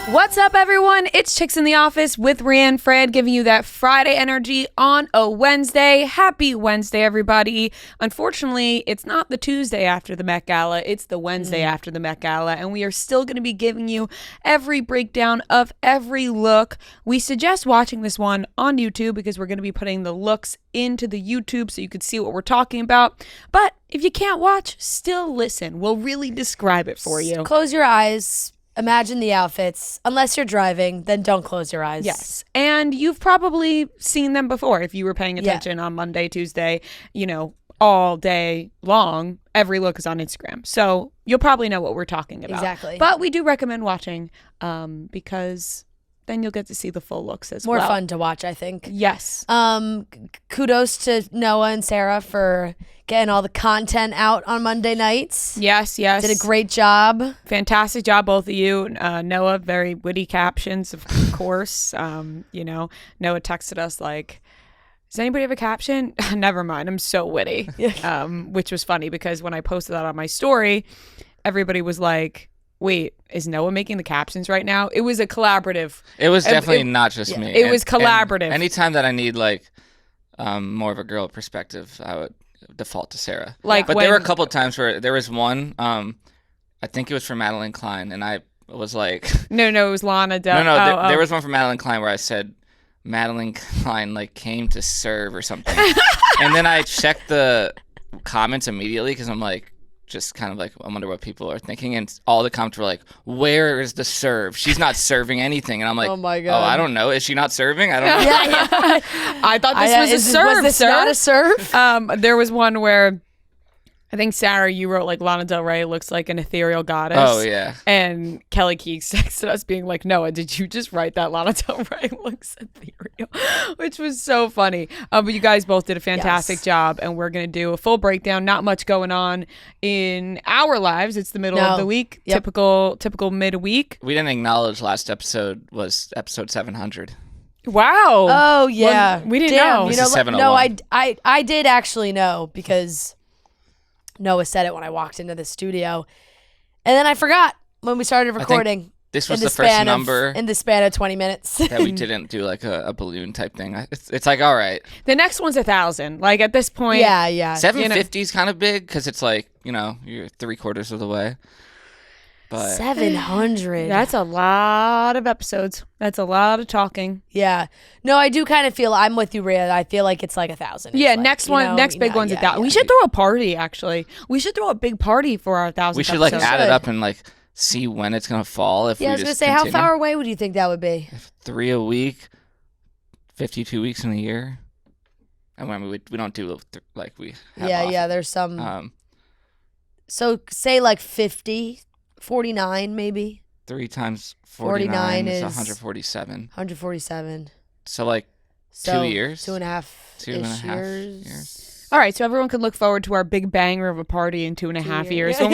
What's up, everyone? It's Chicks in the Office with Rianne Fred, giving you that Friday energy on a Wednesday. Happy Wednesday, everybody. Unfortunately, it's not the Tuesday after the Met Gala. It's the Wednesday after the Met Gala, and we are still going to be giving you every breakdown of every look. We suggest watching this one on YouTube because we're going to be putting the looks into the YouTube so you can see what we're talking about. But if you can't watch, still listen. We'll really describe it for you. Close your eyes. Imagine the outfits. Unless you're driving, then don't close your eyes. Yes. And you've probably seen them before if you were paying attention on Monday, Tuesday, all day long. Every look is on Instagram. So you'll probably know what we're talking about. Exactly. But we do recommend watching because then you'll get to see the full looks as well. More fun to watch, I think. Yes. Kudos to Noah and Sarah for getting all the content out on Monday nights. Yes. Did a great job. Fantastic job, both of you. Noah, very witty captions, of course. Noah texted us like, does anybody have a caption? Never mind. I'm so witty. Which was funny because when I posted that on my story, everybody was like, wait, is Noah making the captions right now? It was a collaborative. It was definitely not just me. It was collaborative. And anytime that I need more of a girl perspective, I would default to Sarah. But there were a couple of times where there was one, I think it was for Madeline Klein, and I was like... No, it was Lana Del... There was one for Madeline Klein where I said Madeline Klein came to serve or something. And then I checked the comments immediately because I'm like, just kind of like, I wonder what people are thinking. And all the comments were like, where is the serve? She's not serving anything. And I'm like, oh my God. I don't know. Is she not serving? I don't know. Yeah. I thought this was a serve, was this sir. not a serve? There was one where I think, Sarah, you wrote like Lana Del Rey looks like an ethereal goddess. Oh, yeah. And Kelly Keeks texted us being like, Noah, did you just write that Lana Del Rey looks ethereal? Which was so funny. But you guys both did a fantastic job, and we're going to do a full breakdown. Not much going on in our lives. It's the middle of the week. Yep. Typical midweek. We didn't acknowledge last episode was episode 700. Wow. Oh, yeah. Well, we didn't Damn, know. This is 701. No, I did actually know because Noah said it when I walked into the studio. And then I forgot when we started recording. This was the first number in the span of 20 minutes. that we didn't do like a balloon type thing. It's like, all right. The next one's 1,000. Like at this point. Yeah. 750 is kind of big because it's like, you're 3/4 of the way. But 700. That's a lot of episodes. That's a lot of talking. Yeah. No, I do kind of feel, I'm with you, Rhea. I feel like it's like 1,000. Yeah, next big one's 1,000. We should throw a party, actually. We should throw a big party for our 1,000th we should episode. add it up and see when it's going to fall. If I was going to say, how far away would you think that would be? 3 a week, 52 weeks in a year. I mean, we don't do like we have off. There's some. So say 50. 49 maybe. 3 times 49 is 147. 147. So 2 years. 2.5 years. All right, so everyone can look forward to our big banger of a party in 2.5 years when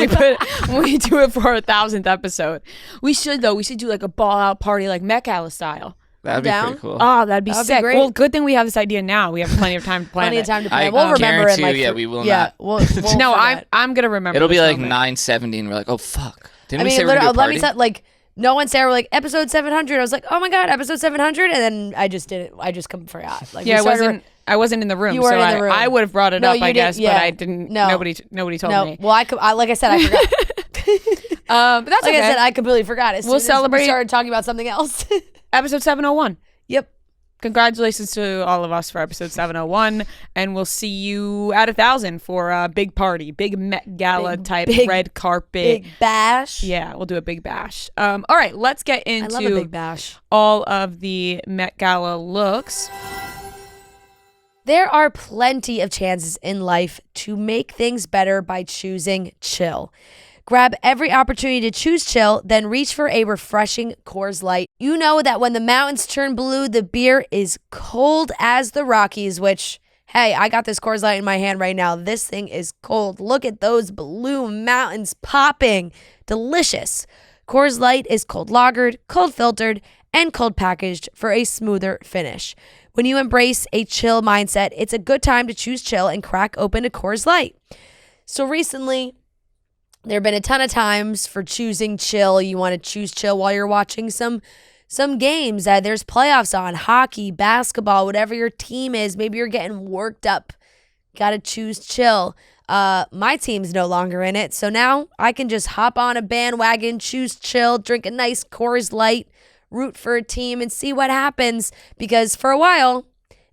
we do it for our 1,000th episode. We should do like a ball out party like Met Gala style. That'd be pretty cool. Oh, that'd be sick. Great. Well, good thing we have this idea now. We have plenty of time to plan Plenty it. of time to plan. We'll remember it. We will not. We'll no, forget. I'm gonna remember. It'll be like moment. 970, and we're like, oh fuck. Didn't we say we're gonna do a party? Let me say Noah and Sarah were like episode 700. I was like, oh my God, episode 700, and then I just did it. I just completely forgot. I wasn't in the room. You weren't so in the room. I would have brought it up, I guess, but I didn't. No. Nobody told me. Well, like I said, I forgot. But that's like okay. I said, I completely forgot. We'll celebrate. We started talking about something else. Episode 701. Yep. Congratulations to all of us for episode 701, and we'll see you at 1,000 for a big party, big Met Gala type red carpet. Big bash. Yeah, we'll do a big bash. All right, let's get into I love a big bash. All of the Met Gala looks. There are plenty of chances in life to make things better by choosing chill. Grab every opportunity to choose chill, then reach for a refreshing Coors Light. You know that when the mountains turn blue, the beer is cold as the Rockies, which, hey, I got this Coors Light in my hand right now. This thing is cold. Look at those blue mountains popping. Delicious. Coors Light is cold lagered, cold filtered, and cold packaged for a smoother finish. When you embrace a chill mindset, it's a good time to choose chill and crack open a Coors Light. So recently, There have been a ton of times for choosing chill. You want to choose chill while you're watching some games. There's playoffs on, hockey, basketball, whatever your team is. Maybe you're getting worked up. Got to choose chill. My team's no longer in it, so now I can just hop on a bandwagon, choose chill, drink a nice Coors Light, root for a team, and see what happens. Because for a while,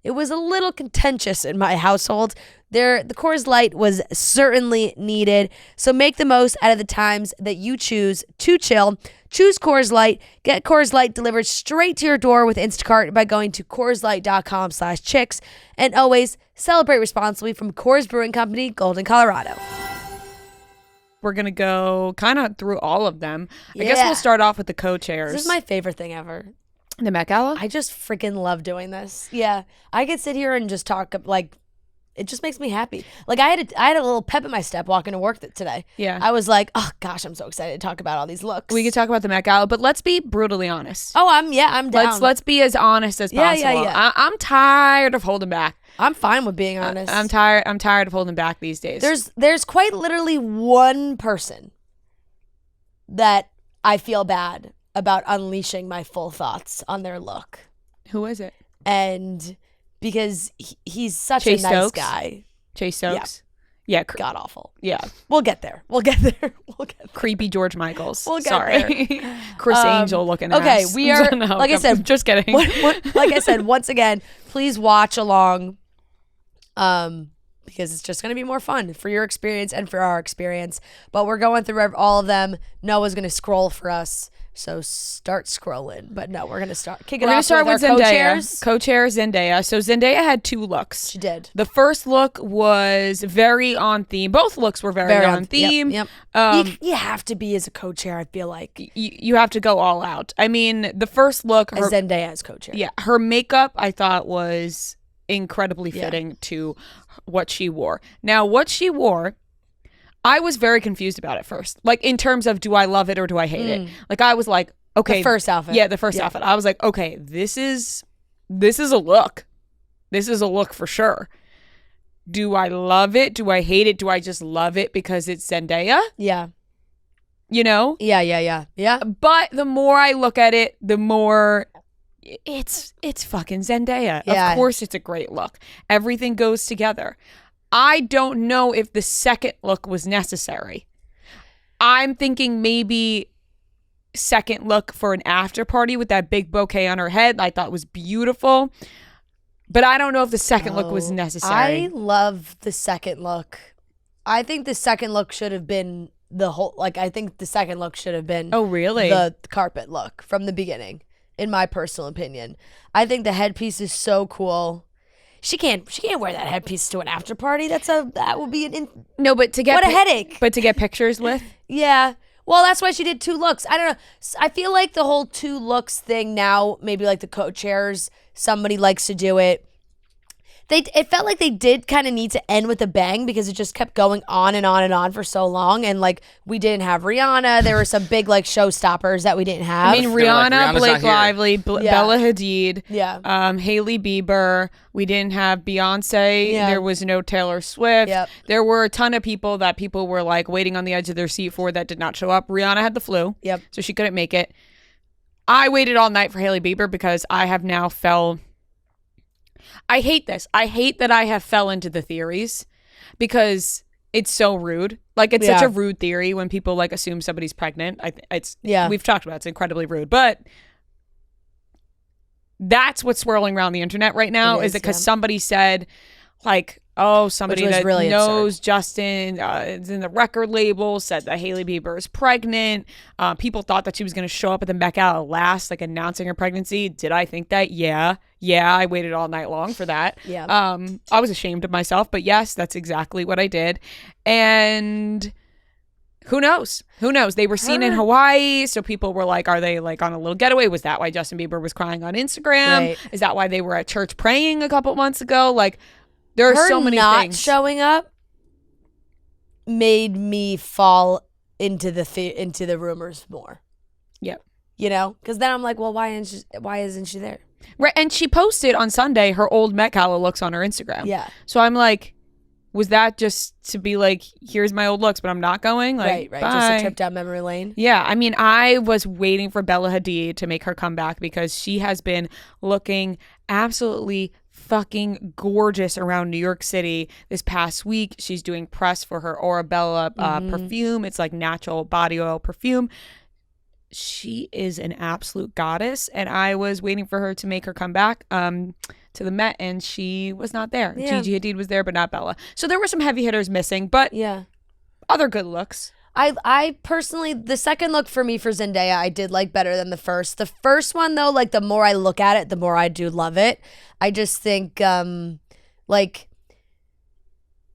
it was a little contentious in my household. The Coors Light was certainly needed. So make the most out of the times that you choose to chill. Choose Coors Light. Get Coors Light delivered straight to your door with Instacart by going to CoorsLight.com/chicks. And always celebrate responsibly from Coors Brewing Company, Golden, Colorado. We're going to go kind of through all of them. I guess Yeah. we'll start off with the co-chairs. This is my favorite thing ever. The Met Gala? I just freaking love doing this. Yeah. I could sit here and just talk, like, it just makes me happy. Like, I had a little pep in my step walking to work today. Yeah. I was like, oh gosh, I'm so excited to talk about all these looks. We could talk about the Met Gala, but let's be brutally honest. Oh, I'm down. Let's be as honest as Yeah, possible. yeah. I'm tired of holding back. I'm fine with being honest. I'm tired of holding back these days. There's quite literally one person that I feel bad about unleashing my full thoughts on their look. Who is it? And because he's such Chase a nice Stokes? guy. Chase Stokes? Yeah. God awful. Yeah. We'll get there. Creepy George Michaels. We'll get Sorry. Chris Angel looking Okay, ass. we are, No, like I said, just kidding. like I said, once again, please watch along, because it's just going to be more fun for your experience and for our experience. But we're going through all of them. Noah's going to scroll for us, so start scrolling. But no, we're going to start We're going to start with our Zendaya. co-chairs. Co-chair Zendaya. So Zendaya had two looks. She did. The first look was very on theme. Both looks were very on theme. Yep. You have to be as a co-chair, I feel like. You have to go all out. I mean, the first look, As Zendaya as co-chair. yeah, her makeup I thought was incredibly fitting to what she wore. Now, what she wore, I was very confused about at first. Like, in terms of, do I love it or do I hate it? Like, I was like, okay. The first outfit. Yeah, the first outfit. I was like, okay, this is a look. This is a look for sure. Do I love it? Do I hate it? Do I just love it because it's Zendaya? Yeah. You know? Yeah. But the more I look at it, the more it's fucking Zendaya. Yeah. Of course it's a great look. Everything goes together. I don't know if the second look was necessary. I'm thinking maybe second look for an after party with that big bouquet on her head. I thought was beautiful. But I don't know if the second look was necessary. I love the second look. I think the second look should have been I think the second look should have been Oh, really? the carpet look from the beginning, in my personal opinion. I think the headpiece is so cool. She can't wear that headpiece to an after party. That would be No, but to get what a headache. But to get pictures with? Yeah. Well, that's why she did two looks. I don't know. I feel like the whole two looks thing now, maybe like the co-chairs, somebody likes to do it. It felt like they did kind of need to end with a bang because it just kept going on and on and on for so long. And like, we didn't have Rihanna. There were some big like showstoppers that we didn't have. I mean, Rihanna, Rihanna's Blake not here. Lively, Bella Hadid, Yeah. Hailey Bieber. We didn't have Beyonce. Yeah. There was no Taylor Swift. Yep. There were a ton of people that people were like waiting on the edge of their seat for that did not show up. Rihanna had the flu. Yep. So she couldn't make it. I waited all night for Hailey Bieber because I have now I hate this. I hate that I have fell into the theories because it's so rude. Like, it's such a rude theory when people like assume somebody's pregnant. We've talked about it. It's incredibly rude, but that's what's swirling around the internet right now. Is it because somebody said like, oh, somebody that really knows Justin is in the record label said that Hailey Bieber is pregnant. People thought that she was going to show up at the Met Gala last, like announcing her pregnancy. Did I think that? Yeah, I waited all night long for that. Yeah. I was ashamed of myself, but yes, that's exactly what I did. And who knows? They were seen in Hawaii, so people were like, are they like on a little getaway? Was that why Justin Bieber was crying on Instagram? Right. Is that why they were at church praying a couple months ago? Like, there are so many not things. Showing up made me fall into the rumors more. Yep. You know, because then I'm like, well, why isn't she there? Right, and she posted on Sunday her old Met Gala looks on her Instagram. Yeah. So I'm like, Was that just to be like, here's my old looks, but I'm not going? Like, right. bye. Just a trip down memory lane. Yeah, I mean, I was waiting for Bella Hadid to make her comeback because she has been looking absolutely fucking gorgeous around New York City this past week. She's doing press for her Orabella perfume. It's like natural body oil perfume. She is an absolute goddess, and I was waiting for her to make her comeback to the Met, and she was not there. Yeah. Gigi Hadid was there, but not Bella. So there were some heavy hitters missing, but other good looks. I personally, the second look for me for Zendaya, I did like better than the first. The first one, though, like the more I look at it, the more I do love it. I just think, like,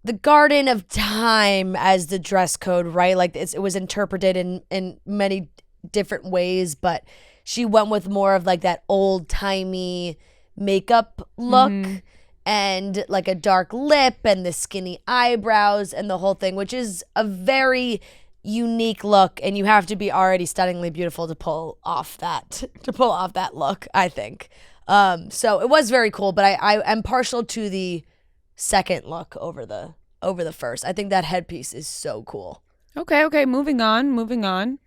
the Garden of Time as the dress code, right? Like, it was interpreted in many different ways, but she went with more of like that old-timey makeup look and like a dark lip and the skinny eyebrows and the whole thing, which is a very unique look, and you have to be already stunningly beautiful to pull off that look, I think. So it was very cool, but I am partial to the second look over the first. I think that headpiece is so cool. Okay, moving on.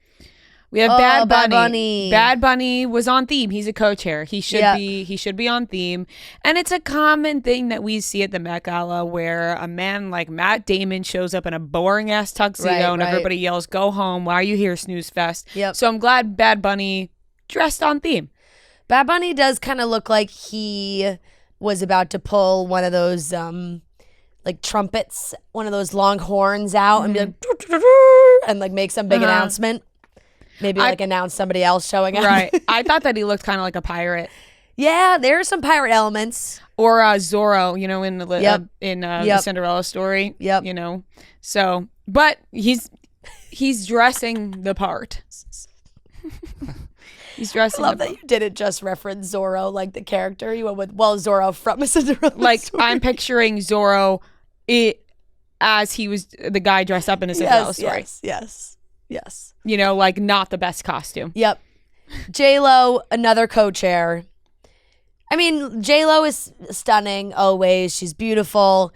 We have Bad Bunny. Bad Bunny was on theme. He's a co-chair. He should be on theme. And it's a common thing that we see at the Met Gala where a man like Matt Damon shows up in a boring ass tuxedo and everybody yells, "Go home. Why are you here, snooze fest?" Yep. So I'm glad Bad Bunny dressed on theme. Bad Bunny does kind of look like he was about to pull one of those like trumpets, one of those long horns out and be like, and like make some big announcement. Maybe like announce somebody else showing up. Right. I thought that he looked kind of like a pirate. Yeah, there are some pirate elements. Or Zorro, you know, in the the Cinderella story. Yep. You know, so, but he's dressing the part. He's dressing. I love that you didn't just reference Zorro like the character. You went with Zorro from a Cinderella like story. I'm picturing Zorro as he was the guy dressed up in a Cinderella story. Yes. You know, like not the best costume. Yep. J-Lo, another co-chair. I mean, J-Lo is stunning always. She's beautiful.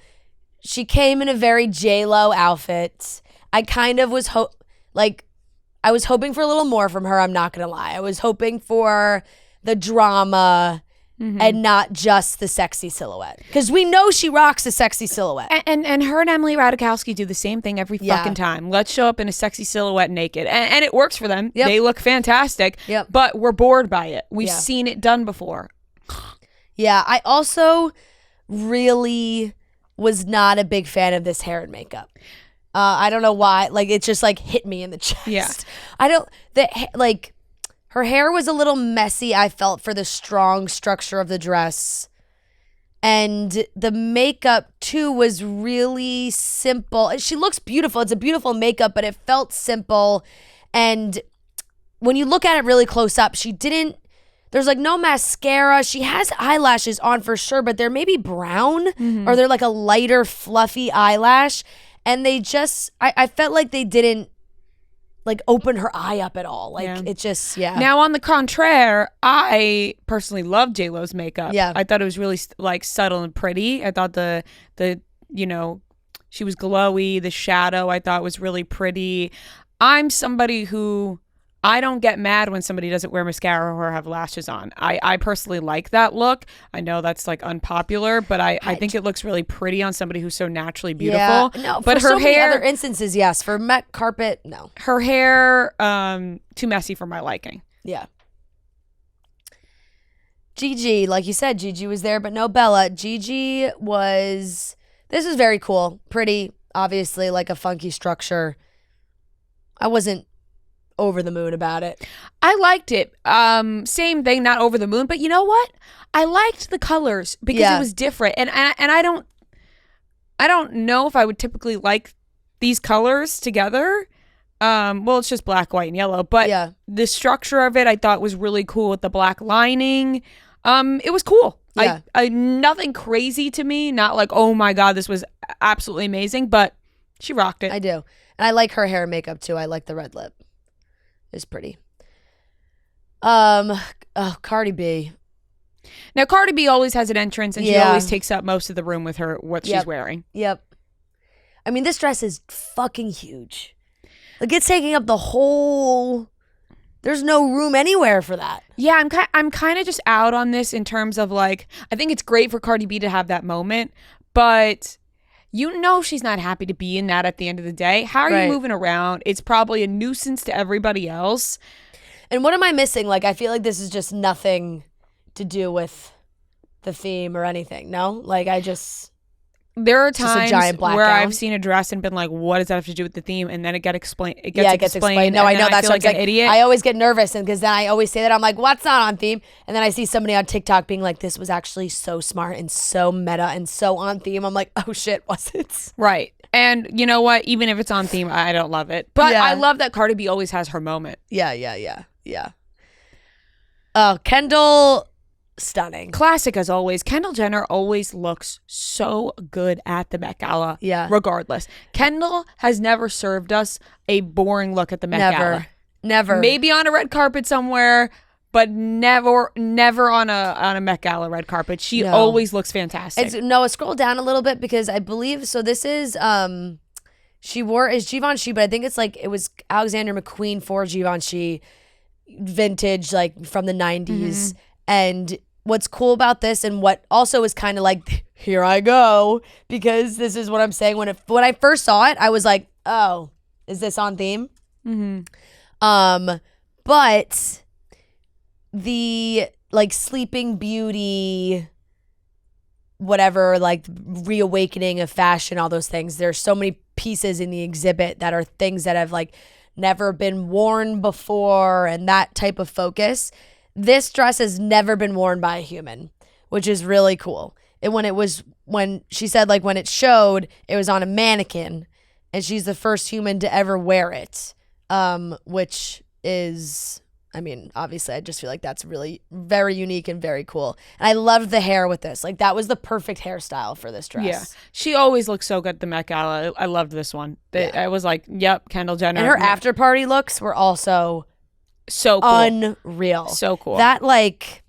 She came in a very J-Lo outfit. I kind of was I was hoping for a little more from her, I'm not going to lie. I was hoping for the drama and not just the sexy silhouette. Because we know she rocks a sexy silhouette. And her and Emily Ratajkowski do the same thing every fucking time. Let's show up in a sexy silhouette naked. And it works for them. Yep. They look fantastic. Yep. But we're bored by it. We've seen it done before. Yeah, I also really was not a big fan of this hair and makeup. I don't know why. Like, it just like hit me in the chest. Yeah. Her hair was a little messy, I felt, for the strong structure of the dress. And the makeup, too, was really simple. She looks beautiful. It's a beautiful makeup, but it felt simple. And when you look at it really close up, there's like no mascara. She has eyelashes on for sure, but they're maybe brown or they're like a lighter, fluffy eyelash. And they just, I felt like they didn't like open her eye up at all. Like it just, Now on the contraire, I personally love J-Lo's makeup. Yeah. I thought it was really like subtle and pretty. I thought the you know, she was glowy. The shadow I thought was really pretty. I'm somebody who, I don't get mad when somebody doesn't wear mascara or have lashes on. I personally like that look. I know that's like unpopular, but I think it looks really pretty on somebody who's so naturally beautiful. Yeah, no, but for her so many hair, other instances, yes. For Met carpet, no. Her hair, too messy for my liking. Yeah. Gigi, like you said, Gigi was there, but no Bella. This is very cool. Pretty, obviously, like a funky structure. I wasn't over the moon about it. I liked it. Same thing, not over the moon, but you know what? I liked the colors because it was different. And I don't know if I would typically like these colors together. Well, it's just black, white, and yellow, but the structure of it I thought was really cool with the black lining. It was cool. Yeah. I nothing crazy to me, not like, oh my God, this was absolutely amazing, but she rocked it. I do. And I like her hair and makeup too. I like the red lip. It's pretty. Cardi B. Now, Cardi B always has an entrance, and she always takes up most of the room with what she's wearing. Yep. I mean, this dress is fucking huge. Like, it's taking up the whole... There's no room anywhere for that. Yeah, I'm kind of just out on this in terms of like, I think it's great for Cardi B to have that moment, but you know she's not happy to be in that at the end of the day. How are you moving around? It's probably a nuisance to everybody else. And what am I missing? Like, I feel like this is just nothing to do with the theme or anything. No? Like, There are times a giant black where gown. I've seen a dress and been like, what does that have to do with the theme? And then it gets explained. It gets gets explained. No, I know. I That's feel what like an idiot. I always get nervous, and because then I always say that. I'm like, what's not on theme? And then I see somebody on TikTok being like, this was actually so smart and so meta and so on theme. I'm like, oh shit, was it? Right. And you know what? Even if it's on theme, I don't love it. But Yeah. I love that Cardi B always has her moment. Yeah. Oh, Kendall, stunning. Classic as always. Kendall Jenner always looks so good at the Met Gala. Yeah. Regardless. Kendall has never served us a boring look at the Met Gala. Never. Maybe on a red carpet somewhere, but never on a Met Gala red carpet. She always looks fantastic. Noah, scroll down a little bit because I believe so. This is she wore is Givenchy, but I think it's like it was Alexander McQueen for Givenchy, vintage like from the 90s. And what's cool about this, and what also is kind of like, here I go, because this is what I'm saying. When I first saw it, I was like, oh, is this on theme? But the like Sleeping Beauty, whatever, like reawakening of fashion, all those things. There's so many pieces in the exhibit that are things that have like never been worn before, and that type of focus. This dress has never been worn by a human, which is really cool. When she said like when it showed, it was on a mannequin, and she's the first human to ever wear it, which is, I mean, obviously, I just feel like that's really very unique and very cool. And I loved the hair with this. Like, that was the perfect hairstyle for this dress. Yeah. She always looks so good at the Met Gala. I loved this one. I was like, yep, Kendall Jenner. And her after party looks were also so cool. Unreal. So cool. That, like,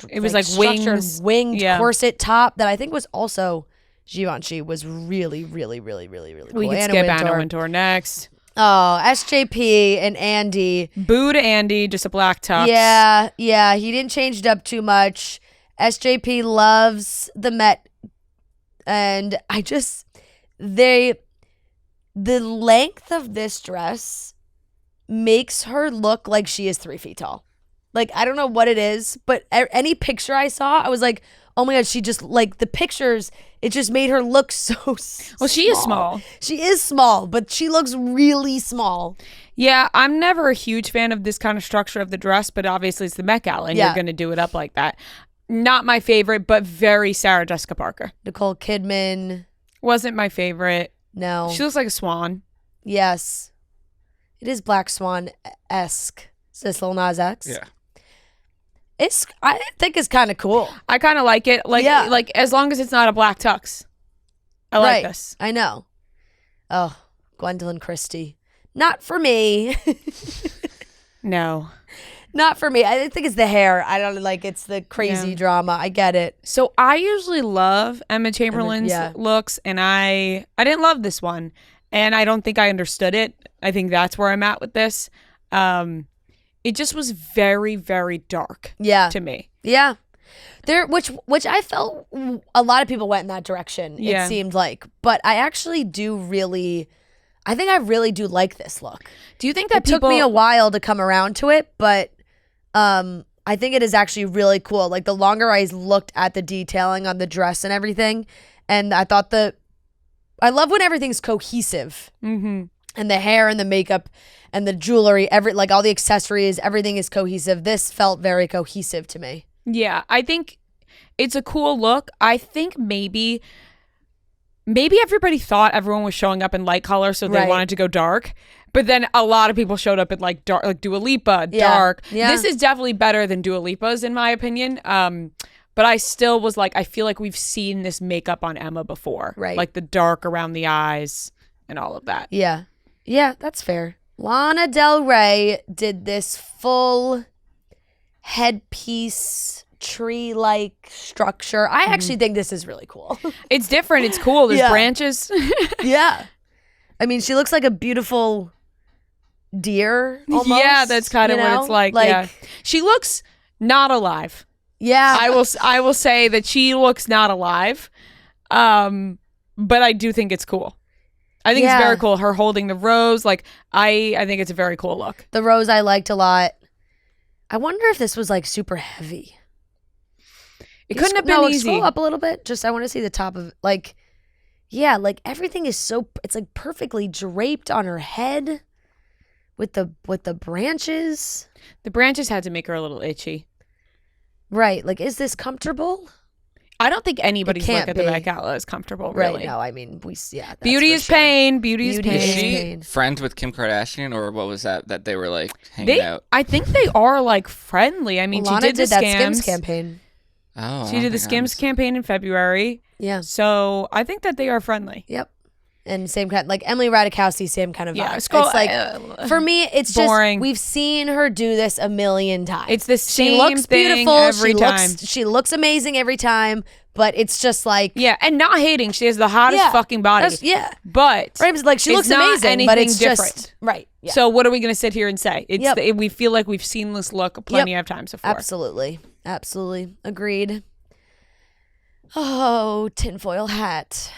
it was like wings. Winged corset top that I think was also Givenchy was really, really, really, really, really cool. We can skip Anna Wintour next. Oh, SJP and Andy. Boo to Andy, just a black tux. Yeah. He didn't change it up too much. SJP loves the Met. And the length of this dress makes her look like she is 3 feet tall. Like, I don't know what it is, but any picture I saw, I was like, oh my God, she just, like, the pictures, it just made her look so small. Well, she is small. She is small, but she looks really small. Yeah, I'm never a huge fan of this kind of structure of the dress, but obviously it's the Met Gala, and you're going to do it up like that. Not my favorite, but very Sarah Jessica Parker. Nicole Kidman. Wasn't my favorite. No. She looks like a swan. Yes. It is Black Swan-esque. Is this Lil Nas X? Yeah. I think it's kind of cool. I kind of like it. Like as long as it's not a black tux. I like this. I know. Oh, Gwendolyn Christie. Not for me. No. Not for me. I think it's the hair. I don't like it's the crazy drama. I get it. So I usually love Emma Chamberlain's looks, and I didn't love this one, and I don't think I understood it. I think that's where I'm at with this. It just was very, very dark to me. Yeah. Which I felt a lot of people went in that direction, it seemed like. But I actually I think I really do like this look. Do you think that it took me a while to come around to it, but I think it is actually really cool. Like, the longer I looked at the detailing on the dress and everything, and I thought I love when everything's cohesive. Mm-hmm. And the hair and the makeup and the jewelry, like all the accessories, everything is cohesive. This felt very cohesive to me. Yeah, I think it's a cool look. I think maybe everybody thought everyone was showing up in light color, so they wanted to go dark. But then a lot of people showed up in like dark, like Dua Lipa, dark. Yeah. This is definitely better than Dua Lipa's in my opinion. But I still was like, I feel like we've seen this makeup on Emma before. Right. Like the dark around the eyes and all of that. Yeah. Yeah, that's fair. Lana Del Rey did this full headpiece tree-like structure. I actually think this is really cool. It's different. It's cool. There's branches. Yeah. I mean, she looks like a beautiful deer almost. Yeah, that's kind of what it's like. Yeah. She looks not alive. Yeah. I will say that she looks not alive. But I do think it's cool. I think it's very cool. Her holding the rose, like I think it's a very cool look. The rose I liked a lot. I wonder if this was like super heavy. It couldn't have been easy. Scroll up a little bit. Just I want to see the top of like, yeah, like everything is so it's like perfectly draped on her head with the branches. The branches had to make her a little itchy. Right. Like, is this comfortable? I don't think anybody's look at the Met Gala is comfortable, really. Right, no, I mean, beauty is pain. Beauty is pain. Is she friends with Kim Kardashian, or what was that they were like hanging out? I think they are like friendly. I mean, Lana she did the that Skims campaign. Oh, she did the Skims campaign in February. Yeah. So I think that they are friendly. Yep. And same kind, like Emily Ratajkowski, same kind of vibe. Yeah, it's like for me, it's boring. Just we've seen her do this a million times. It's the same She looks thing beautiful every time. She looks amazing every time, but it's just like and not hating. She has the hottest fucking body. But right, like she looks amazing, but it's different. Just right. Yeah. So what are we going to sit here and say? It's we feel like we've seen this look plenty of times before. Absolutely, agreed. Oh, tinfoil hat.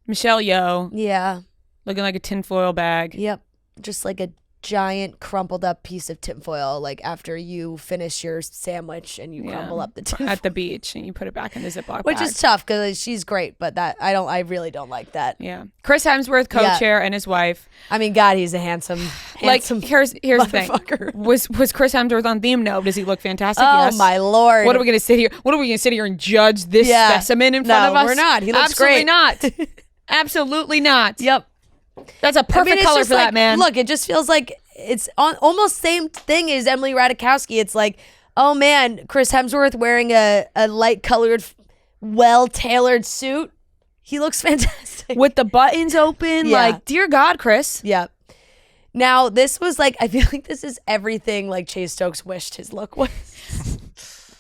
Michelle Yeoh. Yeah. Looking like a tinfoil bag. Yep. Just like a giant crumpled up piece of tinfoil, like after you finish your sandwich and you crumple up the tinfoil. At the beach and you put it back in the Ziploc Which bag. is tough because she's great, but I really don't like that. Yeah. Chris Hemsworth, co-chair, and his wife. I mean, God, he's a handsome here's the thing. Was Chris Hemsworth on theme? No. Does he look fantastic? Oh, yes. my Lord. What are we going to sit here? What are we going to sit here and judge this specimen in front of us? No, we're not. He looks Absolutely great. not. Absolutely not. Yep. That's a perfect color for that man. Look, it just feels like it's almost same thing as Emily Ratajkowski. It's like, oh man, Chris Hemsworth wearing a light colored, well-tailored suit. He looks fantastic. With the buttons open. Yeah. Like, dear God, Chris. Yep. Now, this was like, I feel like this is everything like Chase Stokes wished his look was.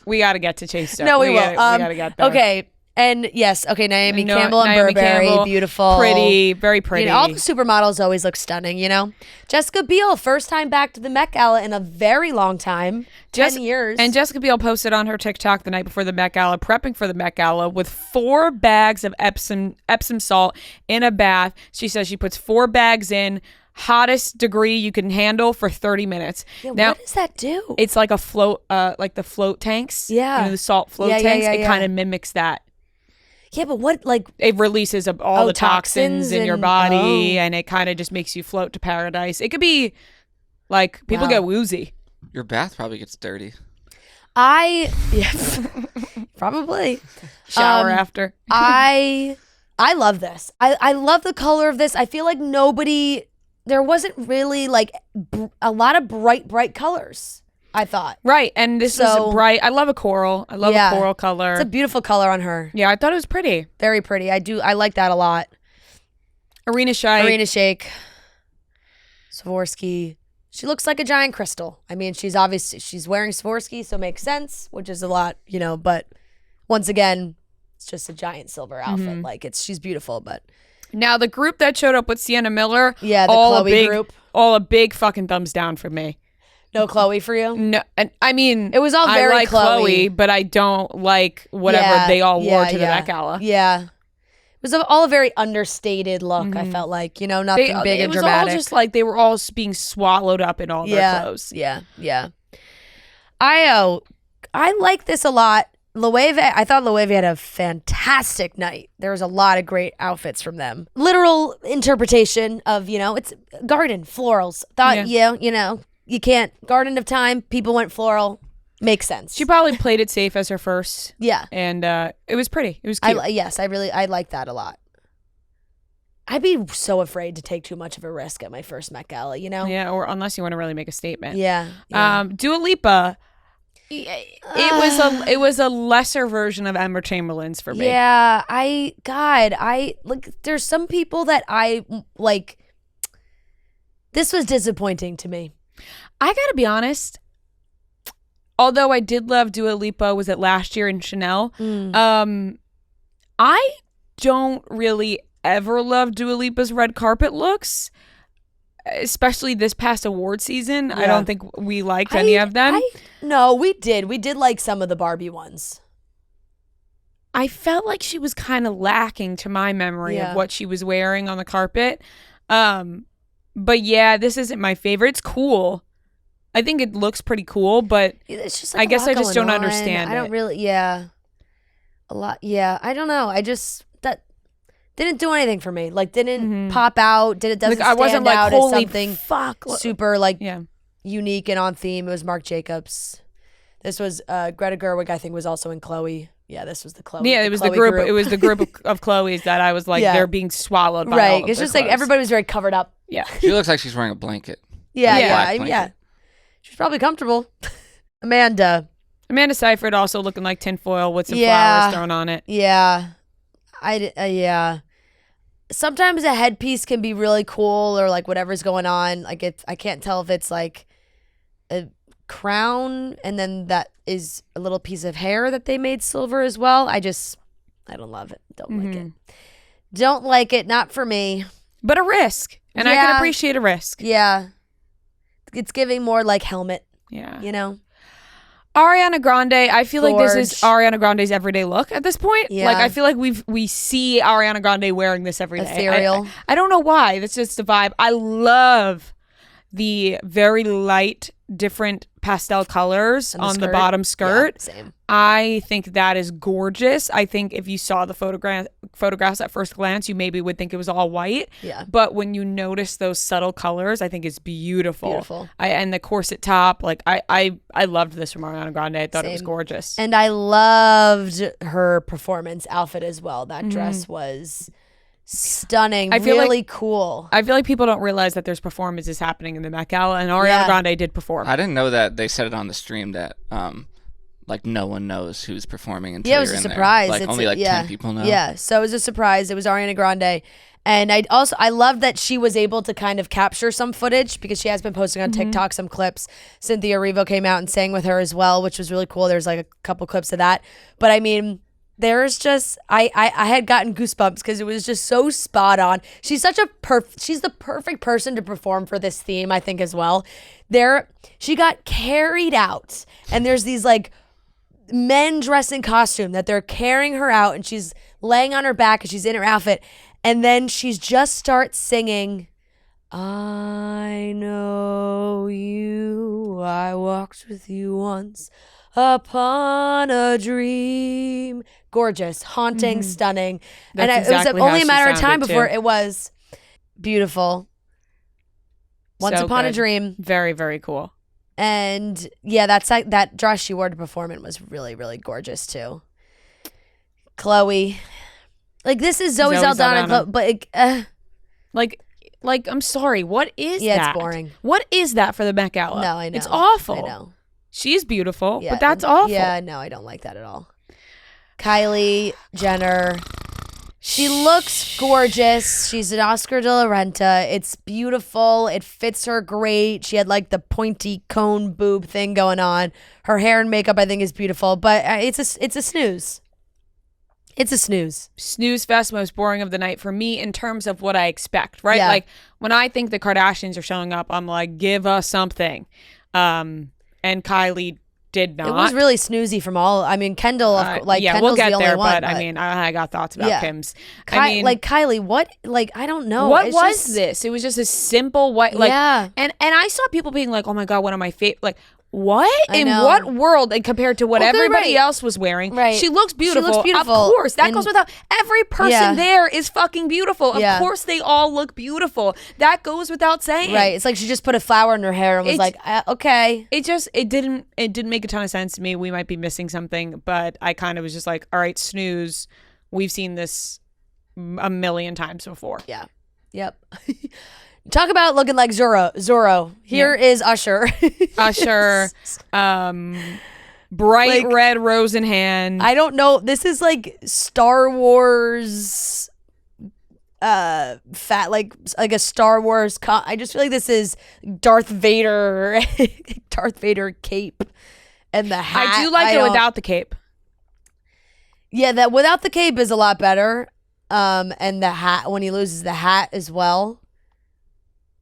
We got to get to Chase Stokes. No, we will. We got to get there. Okay. And yes, okay, Naomi Campbell and Naomi Burberry, Campbell, beautiful. Pretty, very pretty. You know, all the supermodels always look stunning, you know? Jessica Biel, first time back to the Met Gala in a very long time, 10 years. And Jessica Biel posted on her TikTok the night before the Met Gala, prepping for the Met Gala with 4 bags of Epsom salt in a bath. She says she puts 4 bags in, hottest degree you can handle for 30 minutes. Yeah, now, what does that do? It's like a float, like the float tanks. Yeah. You know, the salt float tanks. It kind of mimics that. Yeah, but what, like... It releases all the toxins in your body, and it kind of just makes you float to paradise. It could be, like, people get woozy. Your bath probably gets dirty. Yes, probably. Shower after. I love this. I love the color of this. I feel like there wasn't really, like, a lot of bright colors. I thought. Right, and this is bright. I love a coral. I love a coral color. It's a beautiful color on her. Yeah, I thought it was pretty. Very pretty. I like that a lot. Arena Shayk. Swarovski. She looks like a giant crystal. I mean, she's wearing Swarovski, so it makes sense, which is a lot, you know, but once again, it's just a giant silver outfit. Mm-hmm. Like, she's beautiful, but... Now, the group that showed up with Sienna Miller, the Chloe group. All a big fucking thumbs down for me. No Chloe for you? No, and I mean, it was all very I like Chloe, but I don't like whatever they all wore to the Met Gala. Yeah. It was all a very understated look, I felt like. You know, nothing big and dramatic. It was all just like they were all being swallowed up in all their clothes. Yeah. I like this a lot. I thought Loewe had a fantastic night. There was a lot of great outfits from them. Literal interpretation of, you know, it's garden, florals. You know, you can't. Garden of Time, people went floral. Makes sense. She probably played it safe as her first. Yeah. And it was pretty. It was cute. I like that a lot. I'd be so afraid to take too much of a risk at my first Met Gala, you know? Yeah, or unless you want to really make a statement. Yeah. Dua Lipa. It was a lesser version of Emma Chamberlain's for me. Yeah, there's some people that I like. This was disappointing to me. I gotta be honest. although I did love Dua Lipa, was it last year in Chanel? I don't really ever love Dua Lipa's red carpet looks, especially this past award season. I don't think we liked any of them. No, we did. We did like some of the Barbie ones. I felt like she was kind of lacking to my memory of what she was wearing on the carpet. But yeah, this isn't my favorite. It's cool. I think it looks pretty cool, but it's just I guess I just don't understand I don't really, a lot. Yeah, I don't know. That didn't do anything for me. Like, didn't pop out. Doesn't like, I wasn't stand like, out holy as something fuck. super unique and on theme. It was Marc Jacobs. This was Greta Gerwig, I think, was also in Chloe. Yeah, this was the Chloe. Yeah, it was the group. It was the group of Chloe's that I was like, they're being swallowed by all of it's their just clothes. like everybody was very covered up. Yeah. She looks like she's wearing a blanket. Yeah. She's probably comfortable. Amanda Seyfried also looking like tinfoil with some flowers thrown on it. Yeah. Sometimes a headpiece can be really cool or like whatever's going on. Like I can't tell if it's like a crown and then that is a little piece of hair that they made silver as well. I don't love it. Don't like it. Don't like it. Not for me. But a risk. And I can appreciate a risk. Yeah. It's giving more like helmet. Yeah. You know? Ariana Grande, I feel like this is Ariana Grande's everyday look at this point. Yeah. Like, I feel like we see Ariana Grande wearing this every day. Ethereal. I don't know why. That's just the vibe. I love the very light, different pastel colors on the bottom skirt. Yeah, same. I think that is gorgeous. I think if you saw the photographs at first glance, you maybe would think it was all white. Yeah. But when you notice those subtle colors, I think it's beautiful. Beautiful. And the corset top, like I loved this from Ariana Grande. I thought it was gorgeous. And I loved her performance outfit as well. That dress was stunning. I feel really cool. I feel like people don't realize that there's performances happening in the Met Gala, and Ariana Grande did perform. I didn't know that. They said it on the stream that like no one knows who's performing until it was you're a in surprise. there. Like only 10 people know. Yeah, so it was a surprise. It was Ariana Grande. And I love that she was able to kind of capture some footage because she has been posting on TikTok some clips. Cynthia Erivo came out and sang with her as well, which was really cool. There's like a couple clips of that. But I mean, there's just I had gotten goosebumps because it was just so spot on. She's such a she's the perfect person to perform for this theme, I think, as well. She got carried out, and there's these like men dressed in costume that they're carrying her out, and she's laying on her back and she's in her outfit, and then she's just starts singing, I know you, I walked with you once upon a dream. Gorgeous, haunting, stunning. That's and exactly it was only how a matter she of time sounded, before too. it was beautiful. Once So upon a good. dream. Very, very cool. And yeah, that dress she wore to perform in was really, really gorgeous too. Chloe. Like, this is Zoe Saldana, but like I'm sorry, what is that? Yeah, it's boring. What is that for the Met Gala? No, I know. It's awful. I know. She's beautiful, Yeah, but that's awful. Yeah, no, I don't like that at all. Kylie Jenner. She looks gorgeous. She's an Oscar de la Renta. It's beautiful. It fits her great. She had like the pointy cone boob thing going on. Her hair and makeup, I think, is beautiful, but it's a snooze. It's a snooze. Snooze fest, most boring of the night for me in terms of what I expect, right? Yeah. Like when I think the Kardashians are showing up, I'm like, give us something. And Kylie did not. It was really snoozy from all. I mean, Kendall, yeah, Kendall's we'll get the only there, one. but I mean, I got thoughts about Kim's. Kylie, what? Like, I don't know. What It's was just, this? It was just a simple white, like, Yeah. And I saw people being like, oh my God, one of my favorite, like, what? I In know. what world? And compared to what Well, good, everybody right. else was wearing, Right. she looks beautiful. Of beautiful. course. That And- goes without, every person Yeah. there is fucking beautiful. Of Yeah. course they all look beautiful. That goes without saying. Right. It's like she just put a flower in her hair and was It's- like, okay. It didn't make a ton of sense to me. We might be missing something, but I kind of was just like, all right, snooze. We've seen this a million times before. Yeah. Yep. Talk about looking like Zorro. Here is Usher. Usher, bright Like- red rose in hand. I don't know. This is like Star Wars like a Star Wars I just feel like this is Darth Vader cape And the hat. I do like it without the cape. Yeah, that without the cape is a lot better. And the hat, when he loses the hat as well.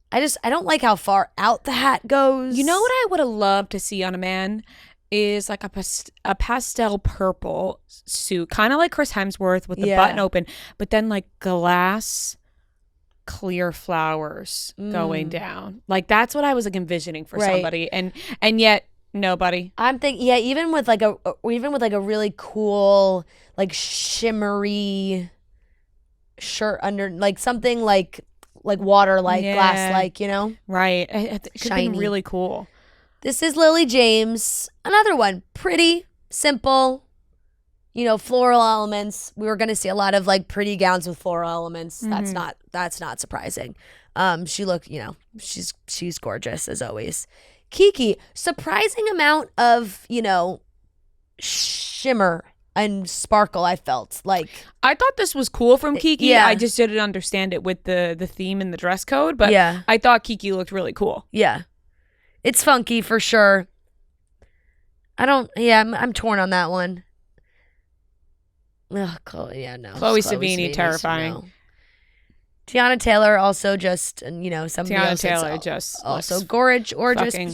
I don't like how far out the hat goes. You know what I would have loved to see on a man is like a pastel purple suit, kind of like Chris Hemsworth with the button open, but then like glass clear flowers going down. Like that's what I was like envisioning for somebody, and yet nobody. I'm thinking, even with like a really cool like shimmery shirt under, like something like water, like glass, like, you know, right? It could have been really cool. This is Lily James, another one, pretty simple, you know, floral elements. We were going to see a lot of like pretty gowns with floral elements. That's not surprising. She looked, you know, she's gorgeous as always. Kiki, surprising amount of, you know, shimmer and sparkle. I felt like I thought this was cool from Kiki. I just didn't understand it with the theme and the dress code, but I thought Kiki looked really cool. Yeah, it's funky for sure. I'm torn on that one. Oh, Chloe, no. Chloe Savini, terrifying. No. Tiana Taylor also just, you know, somebody else. Tiana Taylor just also gorgeous.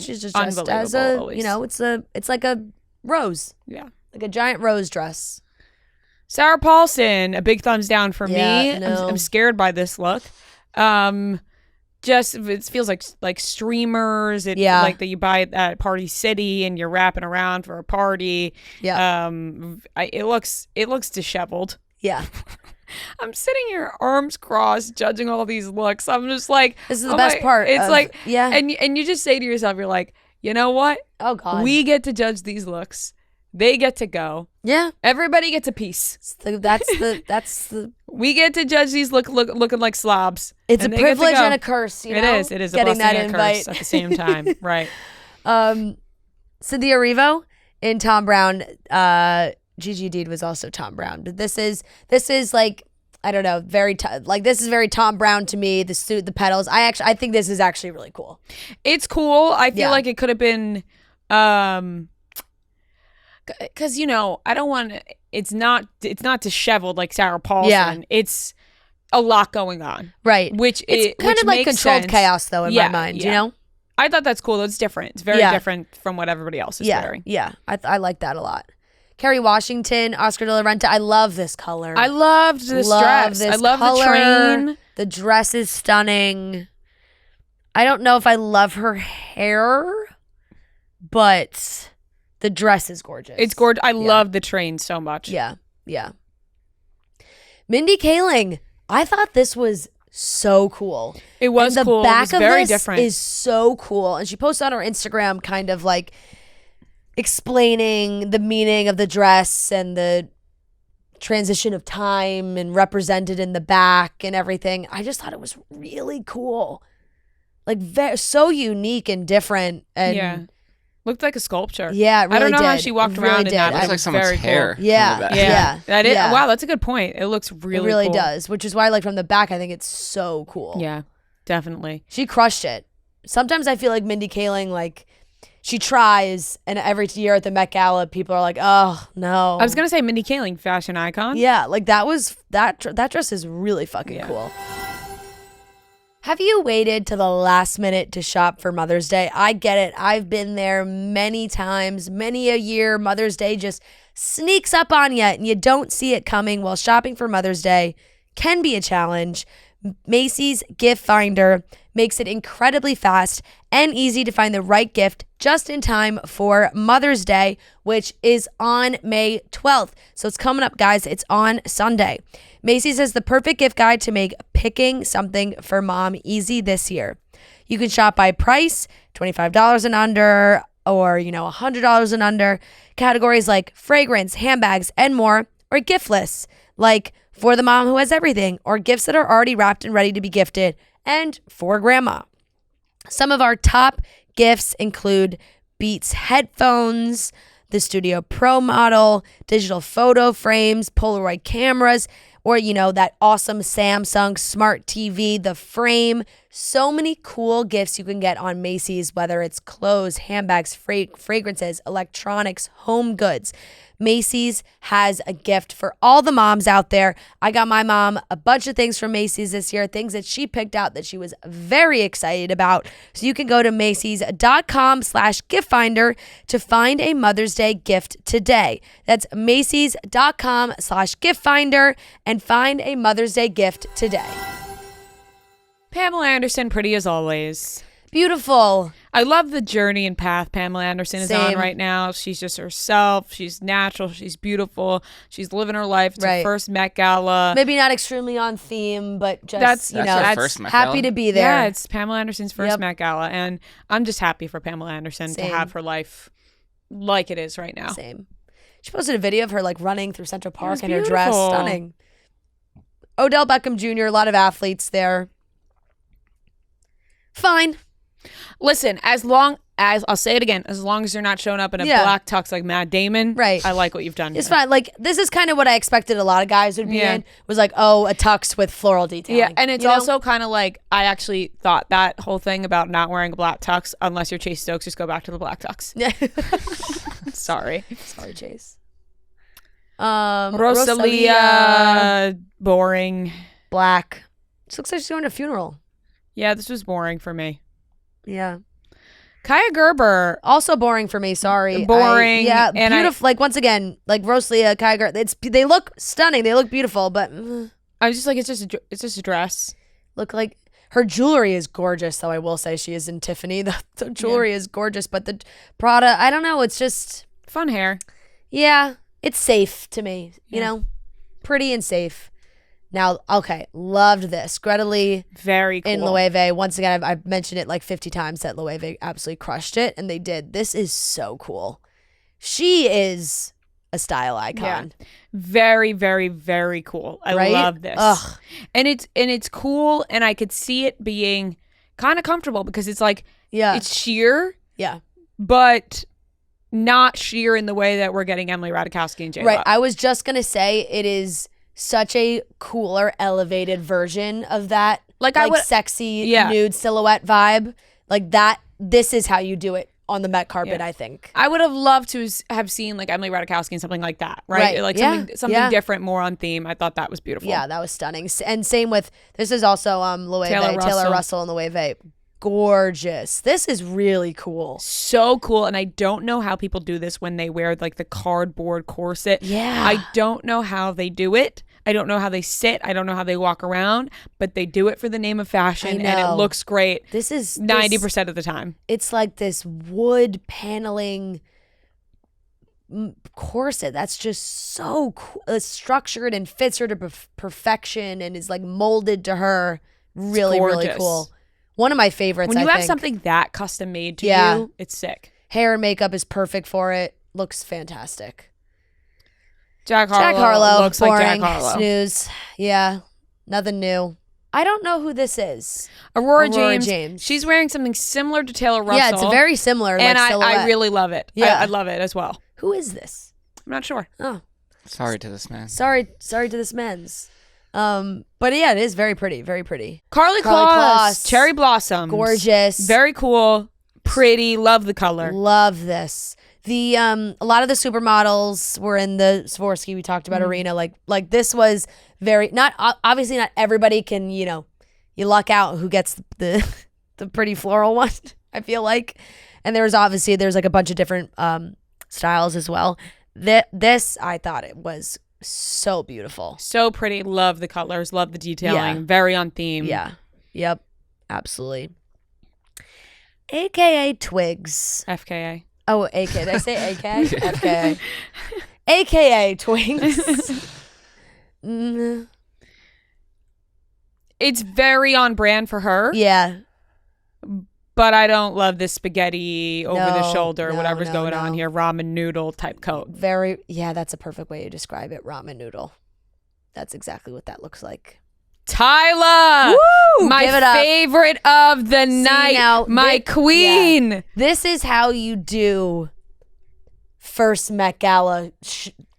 She's just dressed as a, always. You know, it's like a rose. Yeah. Like a giant rose dress. Sarah Paulson, a big thumbs down for me. No. I'm scared by this look. Just it feels like streamers. Like that you buy at Party City and you're wrapping around for a party. Yeah. It looks disheveled. Yeah. I'm sitting here, arms crossed, judging all these looks. I'm just like, this is the best part. It's and you just say to yourself, you're like, you know what? Oh God, we get to judge these looks. They get to go. Yeah. Everybody gets a piece. That's the. We get to judge these looking like slobs. It's a privilege and a curse. You know? It is. It is a blessing and a curse at the same time. Right. Cynthia Erivo in Tom Brown. Gigi Hadid was also Tom Brown. But this is like, I don't know, this is very Tom Brown to me. The suit, the petals. I think this is actually really cool. It's cool. I feel like it could have been. Because, you know, I don't want to, it's not disheveled like Sarah Paulson. Yeah. It's a lot going on. Right. It's kind of like controlled chaos, though, in my mind, you know? I thought that's cool. It's different. It's very different from what everybody else is wearing. Yeah. I like that a lot. Kerry Washington, Oscar de la Renta. I love this color. I loved this dress. I love the train. The dress is stunning. I don't know if I love her hair, but the dress is gorgeous. It's gorgeous. I love the train so much. Yeah. Mindy Kaling. I thought this was so cool. It was cool. The back it was very of this different. is so cool. And she posted on her Instagram kind of like explaining the meaning of the dress and the transition of time and represented in the back and everything. I just thought it was really cool. Like so unique and different. And looked like a sculpture. Yeah, it really I don't know did. how she walked around in that. It looks like someone's hair. Cool. Yeah. That is, wow, that's a good point. It looks really cool. It really does, which is why like from the back I think it's so cool. Yeah, definitely. She crushed it. Sometimes I feel like Mindy Kaling, like she tries, and every year at the Met Gala people are like, oh no. I was gonna say Mindy Kaling, fashion icon. Yeah, like that dress is really fucking cool. Have you waited to the last minute to shop for Mother's Day? I get it. I've been there many times, many a year. Mother's Day just sneaks up on you and you don't see it coming. While shopping for Mother's Day can be a challenge, Macy's Gift Finder makes it incredibly fast and easy to find the right gift just in time for Mother's Day, which is on May 12th. So it's coming up, guys. It's on Sunday. Macy's has the perfect gift guide to make picking something for mom easy this year. You can shop by price, $25 and under, or, $100 and under. Categories like fragrance, handbags, and more, or gift lists like for the mom who has everything, or gifts that are already wrapped and ready to be gifted, and for grandma. Some of our top gifts include Beats headphones, the Studio Pro model, digital photo frames, Polaroid cameras, or, that awesome Samsung smart TV, the frame. So many cool gifts you can get on Macy's, whether it's clothes, handbags, fragrances, electronics, home goods. Macy's has a gift for all the moms out there. I got my mom a bunch of things from Macy's this year, things that she picked out that she was very excited about. So you can go to Macy's.com/giftfinder to find a Mother's Day gift today. That's Macy's.com/giftfinder and find a Mother's Day gift today. Pamela Anderson, pretty as always. Beautiful. I love the journey and path Pamela Anderson is on Same. right now. She's just herself. She's natural. She's beautiful. She's living her life. It's her first Met Gala. Maybe not extremely on theme, but just, That's her first Met Gala? happy to be there. Yeah, it's Pamela Anderson's first Met Gala. And I'm just happy for Pamela Anderson to have her life like it is right now. Same. She posted a video of her running through Central Park in her beautiful. dress. Stunning. Odell Beckham Jr., a lot of athletes there. Fine. Listen, as long as, I'll say it again, as long as they're not showing up in a black tux like Matt Damon, right? I like what you've done. It's fine. This is kind of what I expected a lot of guys would be in. Was a tux with floral detailing. Yeah, and it's also kind of I actually thought that whole thing about not wearing a black tux, unless you're Chase Stokes, just go back to the black tux. Yeah. Sorry, Chase. Rosalia, boring. Black. She looks like she's going to a funeral. Yeah, this was boring for me. Yeah. Kaya Gerber. Also boring for me, sorry. Boring. And beautiful. Once again, Rosalia, Kaya Gerber, they look stunning. They look beautiful, but I was just it's just a dress. Look like her jewelry is gorgeous, though I will say she is in Tiffany. The jewelry is gorgeous, but the Prada, I don't know, it's just fun hair. Yeah, it's safe to me, you know? Pretty and safe. Now, okay, loved this. Greta Lee. Very cool. In Loewe. Once again, I've mentioned it 50 times that Loewe absolutely crushed it, and they did. This is so cool. She is a style icon. Yeah. Very, very, very cool. I love this. Ugh. And it's cool, and I could see it being kind of comfortable because it's it's sheer. Yeah. But not sheer in the way that we're getting Emily Ratajkowski and J-Lo. Right. I was just going to say it is such a cooler, elevated version of that, sexy nude silhouette vibe, that. This is how you do it on the Met carpet. I think I would have loved to have seen Emily Ratajkowski in something like that, right? Something different, more on theme. I thought that was beautiful. Yeah, that was stunning. And same with this is also Loewe, Taylor Russell and Loewe. Gorgeous. This is really cool. So cool. And I don't know how people do this when they wear the cardboard corset. Yeah. I don't know how they do it. I don't know how they sit. I don't know how they walk around, but they do it for the name of fashion and it looks great. This is 90% of the time. It's this wood paneling corset that's just so cool. It's structured and fits her to perfection and is molded to her. Really, really cool. One of my favorites, when you I have think. Something that custom made to you, it's sick. Hair and makeup is perfect for it. Looks fantastic. Jack Harlow looks boring, like Jack Harlow. Snooze. Yeah, nothing new. I don't know who this is. Aurora James. She's wearing something similar to Taylor Russell. Yeah, it's very similar. And silhouette. I really love it. Yeah. I love it as well. Who is this? I'm not sure. Oh, sorry to this man. Sorry to this man's. But yeah, it is very pretty, very pretty. Carly Kloss, Cherry Blossoms. Gorgeous. Very cool. Pretty. Love the color. Love this. The a lot of the supermodels were in the Swarovski we talked about arena. Like this was very obviously not everybody can, you luck out who gets the pretty floral one, I feel like. And there's a bunch of different styles as well. This I thought it was so beautiful. So pretty. Love the colors. Love the detailing. Yeah. Very on theme. Yeah. Yep. Absolutely. AKA Twigs. FKA. Oh, AK. Did I say AK? FKA. AKA Twigs. It's very on brand for her. Yeah. But I don't love this spaghetti over the shoulder, whatever's going on here, ramen noodle type coat. That's a perfect way to describe it, ramen noodle. That's exactly what that looks like. Tyla! Woo! My favorite of the night. Now, my queen. Yeah. This is how you do first Met Gala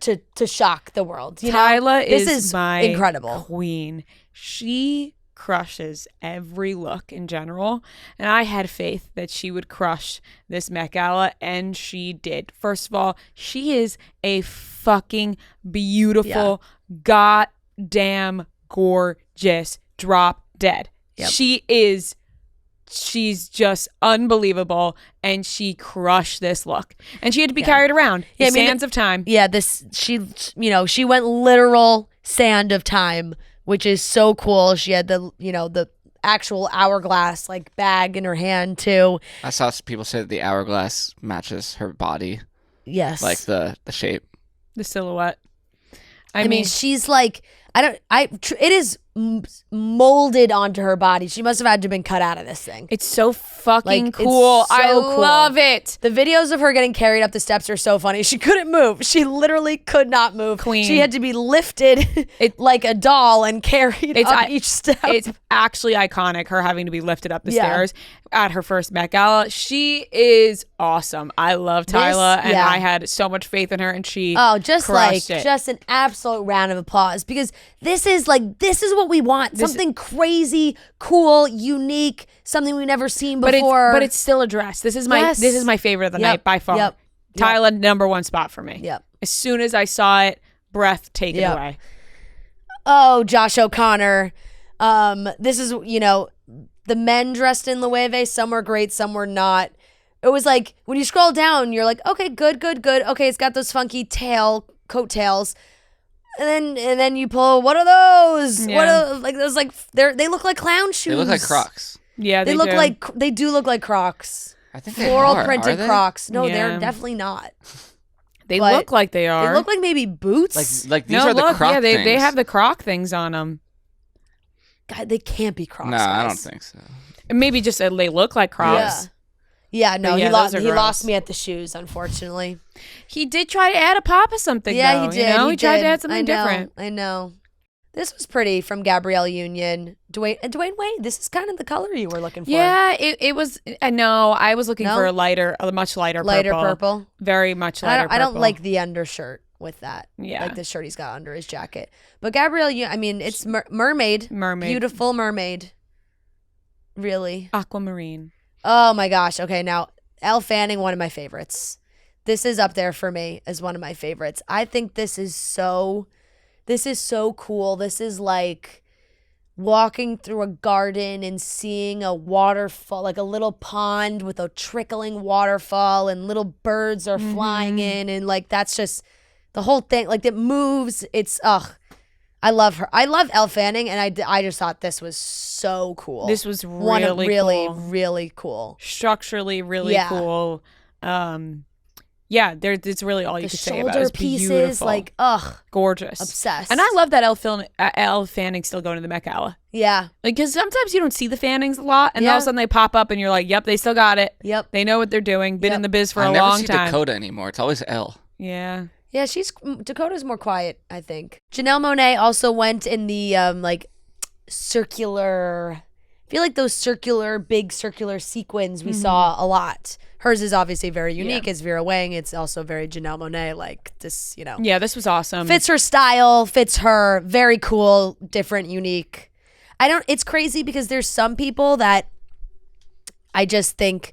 to shock the world. You know? Tyla This is my incredible queen. She crushes every look in general, and I had faith that she would crush this Met Gala, and she did. First of all, she is a fucking beautiful, goddamn gorgeous drop dead. Yep. She's just unbelievable, and she crushed this look, and she had to be carried around the sands of time. Yeah, she went literal sand of time, which is so cool. She had the actual hourglass like bag in her hand too. I saw people say that the hourglass matches her body. Yes, like the shape, the silhouette. I mean, she's like, it is molded onto her body. She must have had to have been cut out of this thing. It's so fucking Like, cool. it's so I cool. love it. The videos of her getting carried up the steps are so funny. She couldn't move. She literally could not move. Queen. She had to be lifted like a doll and carried up each step. It's actually iconic, her having to be lifted up the stairs at her first Met Gala. She is awesome. I love Tyla, and I had so much faith in her, and she crushed it. Just an absolute round of applause, because this is what we want. Something crazy, cool, unique, something we've never seen before. But it's still a dress. This is my favorite of the night by far. Yep. Tyla, number one spot for me. Yep. As soon as I saw it, breath taken away. Oh, Josh O'Connor. This is, the men dressed in Loewe. Some were great, some were not. It was like, when you scroll down, you're like, okay, good. Okay, it's got those funky coattails. And then you pull, what are those? Yeah. What are like those? Like they look like clown shoes. They look like Crocs. Yeah, They do look like Crocs. I think they Floral are. printed Are they? Crocs. No, Yeah. they're definitely not. They But look like they are. They look like maybe boots. Like these are the Croc they things. have the Croc things on them. God, they can't be Crocs. No, I don't guys. think so. Maybe just they look like Crocs. Yeah, no, But he yeah, lost. those are He lost gross. me at the shoes, unfortunately. He did try to add a pop of something. Yeah, though, he did. You know? He tried did. to add something different. I know. This was pretty from Gabrielle Union. Dwayne Wade, this is kind of the color you were looking for. Yeah, it was. No, I was looking No? for a much lighter purple. Very much lighter purple. I don't like the undershirt with that. Yeah. Like the shirt he's got under his jacket. But Gabrielle, it's mermaid. Mermaid. Beautiful mermaid. Really. Aquamarine. Oh my gosh. Okay, now Elle Fanning, one of my favorites. This is up there for me as one of my favorites. I think this is so cool. This is like walking through a garden and seeing a waterfall, like a little pond with a trickling waterfall, and little birds are flying in, and like that's just the whole thing. Like it moves. It's I love her. I love Elle Fanning, and I just thought this was so cool. This was really cool. Structurally really Yeah. cool. Yeah, it's really all you The could say about it. shoulder It's pieces, beautiful. like gorgeous. obsessed. And I love that Elle Fanning still going to the Met Gala. Yeah. Like, because sometimes you don't see the Fannings a lot, and all Yeah. of a sudden they pop up, and you're like, "Yep, they still got it. Yep. They know what they're doing. Been Yep. in the biz for I a never long see time." Dakota anymore. It's always Elle. Yeah. Yeah, Dakota's more quiet, I think. Janelle Monáe also went in the like circular. I feel like those big circular sequins we saw a lot. Hers is obviously very unique. Yeah. It's Vera Wang. It's also very Janelle Monáe. Like this, Yeah, this was awesome. fits her style, fits her. Very cool, different, unique. It's crazy because there's some people that I just think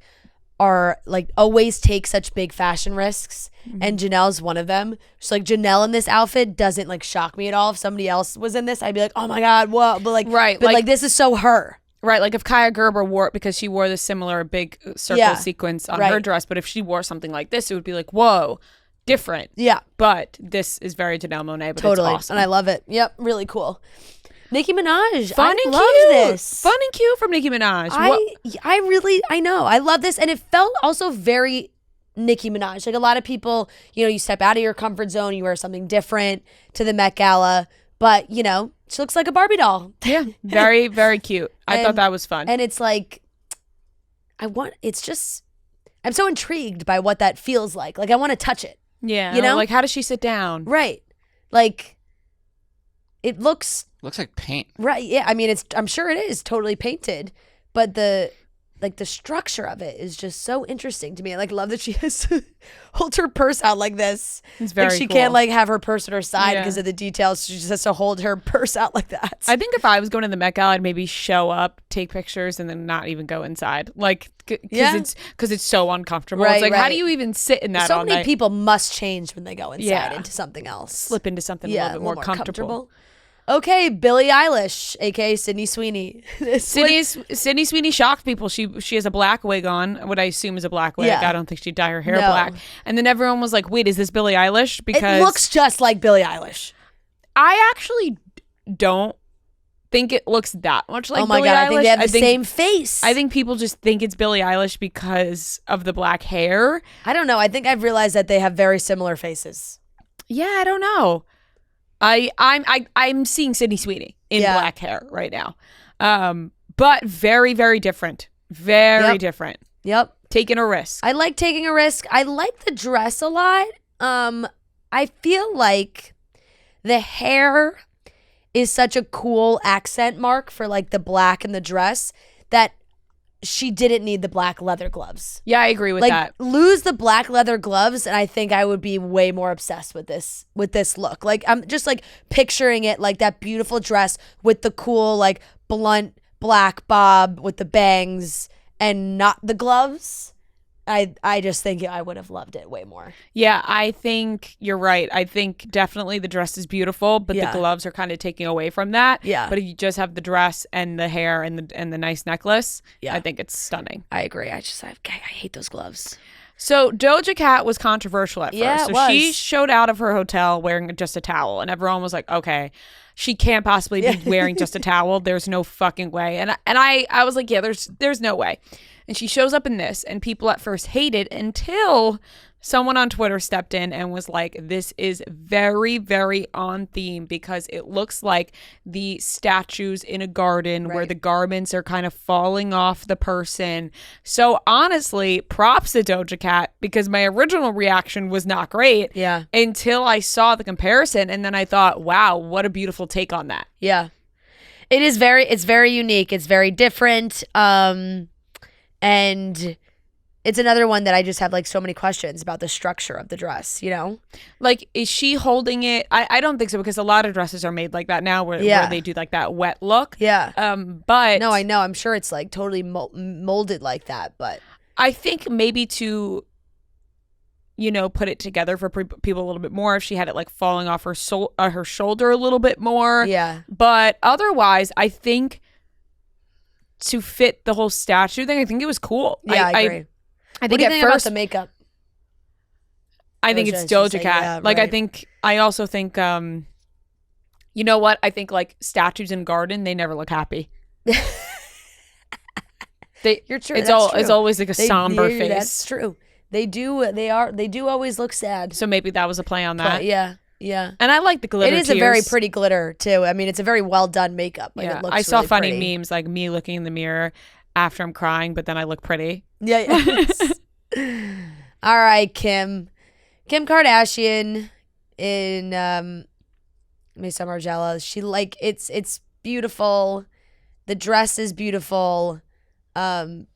are like always take such big fashion risks, and Janelle's one of them. Just like Janelle in this outfit doesn't like shock me at all. If somebody else was in this, I'd be like, oh my god, whoa! But like, Right, but like- like this is so her. Right, like if Kaya Gerber wore it because she wore the similar big circle sequence on her right. dress, but if she wore something like this, it would be like, whoa, different. Yeah, But this is very Janelle Monáe, but totally, it's awesome. and I love it. Yep, really cool. Nicki Minaj, Fun I and love cute. this. Fun and cute from Nicki Minaj. I know. I love this. And it felt also very Nicki Minaj. Like a lot of people, you step out of your comfort zone, you wear something different to the Met Gala, but she looks like a Barbie doll. Yeah, very, very cute. I thought that was fun. And it's like, I'm so intrigued by what that feels like. Like I want to touch it. Yeah, you know? like how does she sit down? Right. Like it looks Looks like paint. right. Yeah. I mean, I'm sure it is totally painted, but the like the structure of it is just so interesting to me. I like love that she has to hold her purse out like this. It's very like she cool. can't like have her purse at her side Yeah. because of the details. She just has to hold her purse out like that. I think if I was going to the Met Gala, I'd maybe show up, take pictures, and then not even go inside. Like, because it's so uncomfortable. Right, It's like, how right. do you even sit in that so all many night? people must change when they go inside Yeah. into something else. Slip into something a little bit more comfortable. Okay, Billie Eilish, aka Sydney Sweeney. Sydney Sweeney shocked people. She has a black wig on, what I assume is a black wig. Yeah. I don't think she'd dye her hair No. black. And then everyone was like, wait, is this Billie Eilish? Because It looks just like Billie Eilish. I actually don't think it looks that much like Oh my Billie god, Eilish. I think they have the same face. I think people just think it's Billie Eilish because of the black hair. I don't know. I think I've realized that they have very similar faces. Yeah, I don't know. I'm seeing Sydney Sweeney in Yeah. black hair right now. But very, very different. Very Yep. different. Yep. Taking a risk. I like taking a risk. I like the dress a lot. I feel like the hair is such a cool accent mark for like the black and the dress that she didn't need the black leather gloves. Yeah, I agree with Like that. lose the black leather gloves and I think I would be way more obsessed with this look. Like I'm just like picturing it like that beautiful dress with the cool like blunt black bob with the bangs and not the gloves. I just think I would have loved it way more. Yeah, I think you're right. I think definitely the dress is beautiful, but Yeah. the gloves are kind of taking away from that. Yeah. But if you just have the dress and the hair and the nice necklace, Yeah. I think it's stunning. I agree. I hate those gloves. So Doja Cat was controversial at Yeah, first. it So she was. showed out of her hotel wearing just a towel, and everyone was like, "Okay, she can't possibly be wearing just a towel. There's no fucking way." And I was like, "Yeah, there's no way." And she shows up in this, and people at first hated until someone on Twitter stepped in and was like, this is very, very on theme because it looks like the statues in a garden where Right. the garments are kind of falling off the person. So honestly, props to Doja Cat because my original reaction was not great Yeah. until I saw the comparison. And then I thought, wow, what a beautiful take on that. Yeah. It's very unique. It's very different. And it's another one that I just have like so many questions about the structure of the dress, you know? Like, is she holding it? I don't think so because a lot of dresses are made like that now where they do like that wet look. Yeah. But No, I know. I'm sure it's like totally molded like that, but I think maybe to, put it together for people a little bit more if she had it like falling off her her shoulder a little bit more. yeah. But otherwise, I think to fit the whole statue thing, I think it was cool. Yeah, I agree. I What think do you at think about first, the makeup? I think Doja, it's I should Doja say, Cat. yeah, Like, right. I also think, you know what? I think like statues in garden, they never look happy. You're true. It's that's true. It's always like a somber face. That's true. They do always look sad. So maybe that was a play on that. But yeah. And I like the glitter. it is a very tears. pretty glitter too. I mean, it's a very well done makeup. Like, Yeah, it looks I saw really funny pretty. memes like me looking in the mirror after I'm crying, but then I look pretty. Yeah. All right, Kim Kardashian in Miss Margiela. She like it's beautiful. The dress is beautiful.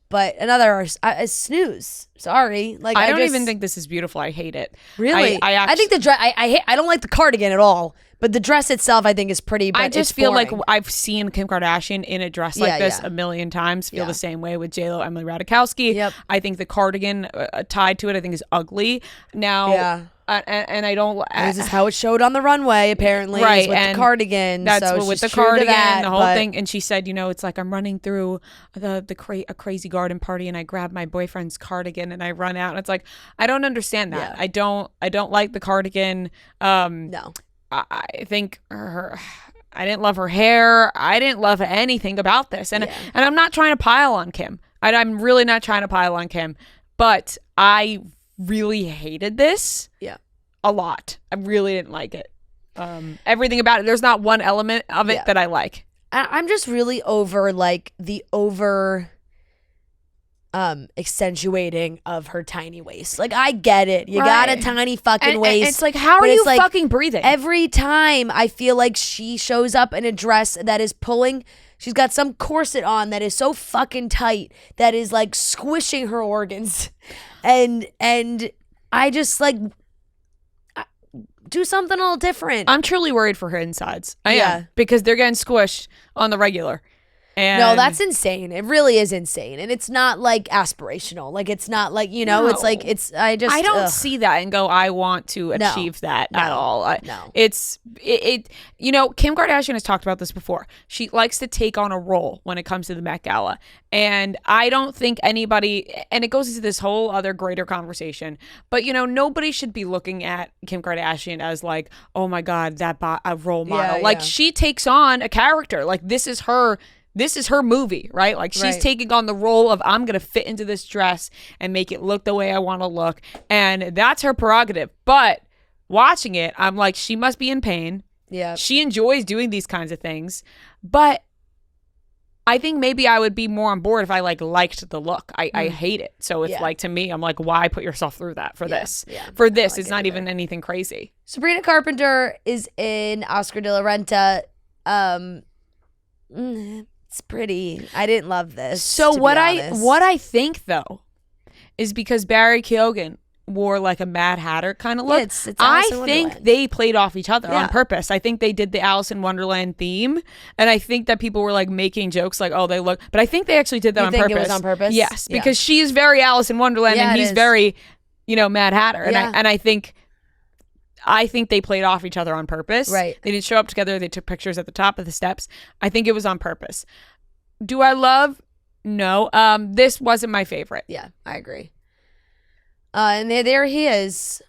But another a snooze. Sorry, like I don't just, even think this is beautiful. I hate it. really. I think the dress. I don't like the cardigan at all. But the dress itself, I think, is pretty. But I just it's feel like boring. I've seen Kim Kardashian in a dress like Yeah, this yeah. a million times. Feel Yeah. the same way with JLo, Emily Ratajkowski. Yep. I think the cardigan tied to it, I think, is ugly. Now, Yeah. and I don't. This is how it showed on the runway, apparently. Right, is with and the cardigan. That's so what, with she's the true to cardigan, that, the whole but- thing. And she said, it's like I'm running through a crazy garden party, and I grab my boyfriend's cardigan, and I run out. And it's like I don't understand that. Yeah. I don't like the cardigan. No. I think I didn't love her hair. I didn't love anything about this. And I'm not trying to pile on Kim. I'm really not trying to pile on Kim. But I really hated this. Yeah. A lot. I really didn't like it. Everything about it. There's not one element of it that I like. I'm just really over like the accentuating of her tiny waist. Like, I get it. You got a Right. tiny fucking And waist. it's like, how are but you it's like fucking breathing? Every time I feel like she shows up in a dress that is pulling She's got some corset on that is so fucking tight that is like squishing her organs. And I just like do something a little different. I'm truly worried for her insides. I Yeah. am, because they're getting squished on the regular. And No, that's insane. It really is insane. And it's not like aspirational. Like it's not like, you know, it's like I don't see that and go, I want to achieve that at all. No. You know, Kim Kardashian has talked about this before. She likes to take on a role when it comes to the Met Gala. And I don't think anybody, and it goes into this whole other greater conversation, but you know, nobody should be looking at Kim Kardashian as like, oh my God, a role model. Like she takes on a character. Like this is her movie, right? Like she's taking on the role of, I'm going to fit into this dress and make it look the way I want to look. And that's her prerogative. But watching it, I'm like, she must be in pain. Yeah. She enjoys doing these kinds of things. But I think maybe I would be more on board if I liked the look. I hate it. So it's like, to me, I'm like, why put yourself through that for this? Yeah. For this, it's not even anything crazy. Sabrina Carpenter is in Oscar de la Renta. It's pretty. I didn't love this. So what I think though is because Barry Keoghan wore like a Mad Hatter kind of look. It's I Alice in think Wonderland. they played off each other Yeah. on purpose. I think they did the Alice in Wonderland theme, and I think that people were like making jokes like, "Oh, they look," but I think they actually did that You on think purpose. it was on purpose? Yes, Yeah. because she is very Alice in Wonderland, Yeah, and it he's is. very, Mad Hatter, and Yeah. I think they played off each other on purpose. Right. They didn't show up together. They took pictures at the top of the steps. I think it was on purpose. Do I love? No. This wasn't my favorite. Yeah, I agree. And there he is,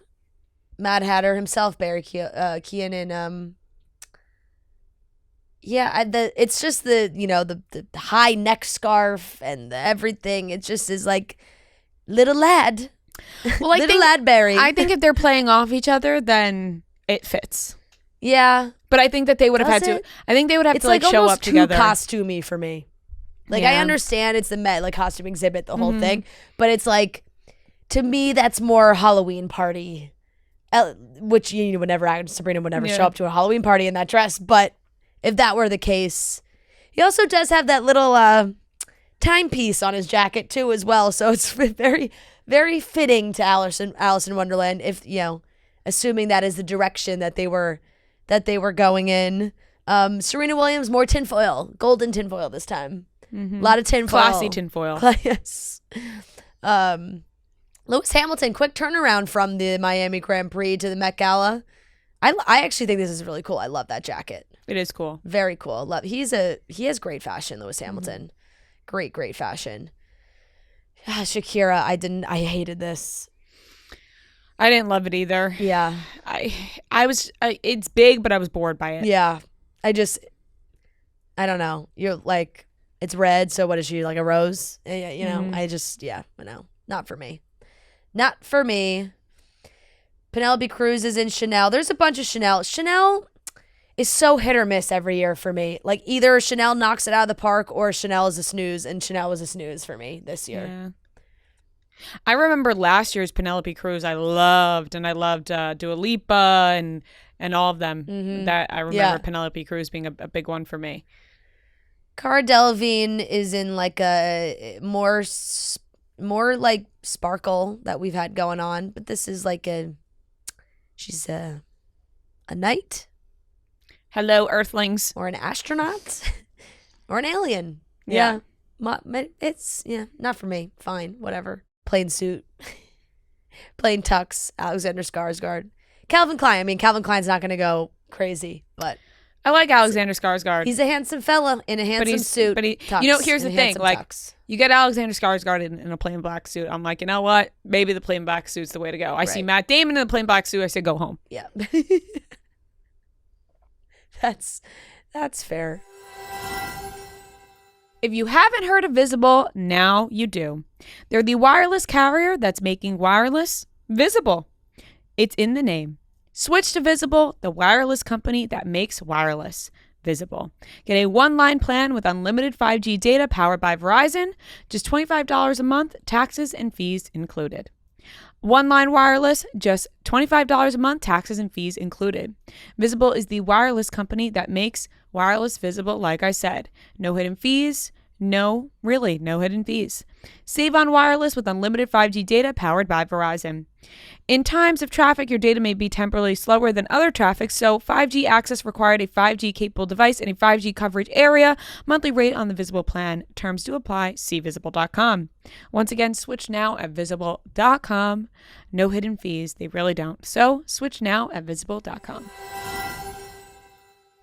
Mad Hatter himself, Barry Keoghan, and it's just the high neck scarf and everything. It just is like little lad, Well, I little think lad Barry. I think if they're playing off each other, then it fits. yeah, But I think that they would have had Does to. it? I think they would have it's to like show almost up together. too costumey for me. Like I Yeah. understand it's the Met like costume exhibit, the whole thing, but it's like to me that's more Halloween party, which would never. Sabrina would never Yeah. show up to a Halloween party in that dress. But if that were the case, he also does have that little timepiece on his jacket too, as well. So it's very, very fitting to Alice in Wonderland. If assuming that is the direction that they were going in. Serena Williams, more tinfoil, golden tinfoil this time. A lot of tinfoil. Classy tinfoil. Yes. Lewis Hamilton, quick turnaround from the Miami Grand Prix to the Met Gala. I actually think this is really cool. I love that jacket. It is cool. Very cool. Love. He has great fashion, Lewis Hamilton. Great fashion. Shakira, I hated this. I didn't love it either. Yeah. It's big, but I was bored by it. Yeah. I don't know. You're like, it's red, so what is she, like a rose? No, not for me. Not for me. Penelope Cruz is in Chanel. There's a bunch of Chanel. Chanel is so hit or miss every year for me. Like either Chanel knocks it out of the park or Chanel is a snooze, and Chanel was a snooze for me this year. Yeah. I remember last year's Penelope Cruz. I loved Dua Lipa and all of them. That I remember Penelope Cruz being a big one for me. Cara Delevingne is in like a more like sparkle that we've had going on, but this is like she's a knight. Hello, Earthlings. Or an astronaut. Or an alien. Yeah. It's not for me. Fine, whatever. Plain suit. Plain tux. Alexander Skarsgård. Calvin Klein. I mean, Calvin Klein's not going to go crazy, but I like Alexander Skarsgård. he's a handsome fella in a handsome suit. But tux, here's the in a thing. handsome Like, tux. you get Alexander Skarsgård in a plain black suit. I'm like, you know what? Maybe the plain black suit's the way to go. I see Right. Matt Damon in a plain black suit. I say, go home. Yeah. That's fair. If you haven't heard of Visible, now you do. They're the wireless carrier that's making wireless visible. It's in the name. Switch to Visible, the wireless company that makes wireless visible. Get a one-line plan with unlimited 5G data powered by Verizon, just $25 a month, taxes and fees included. One line wireless, just $25 a month, taxes and fees included. Visible is the wireless company that makes wireless visible, like I said. No hidden fees. No hidden fees. Save on wireless with unlimited 5G data powered by Verizon. In times of traffic, your data may be temporarily slower than other traffic, so 5G access required a 5G capable device in a 5G coverage area. Monthly rate on the Visible plan. Terms do apply. See visible.com. Once again, switch now at visible.com. No hidden fees. They really don't. So switch now at visible.com.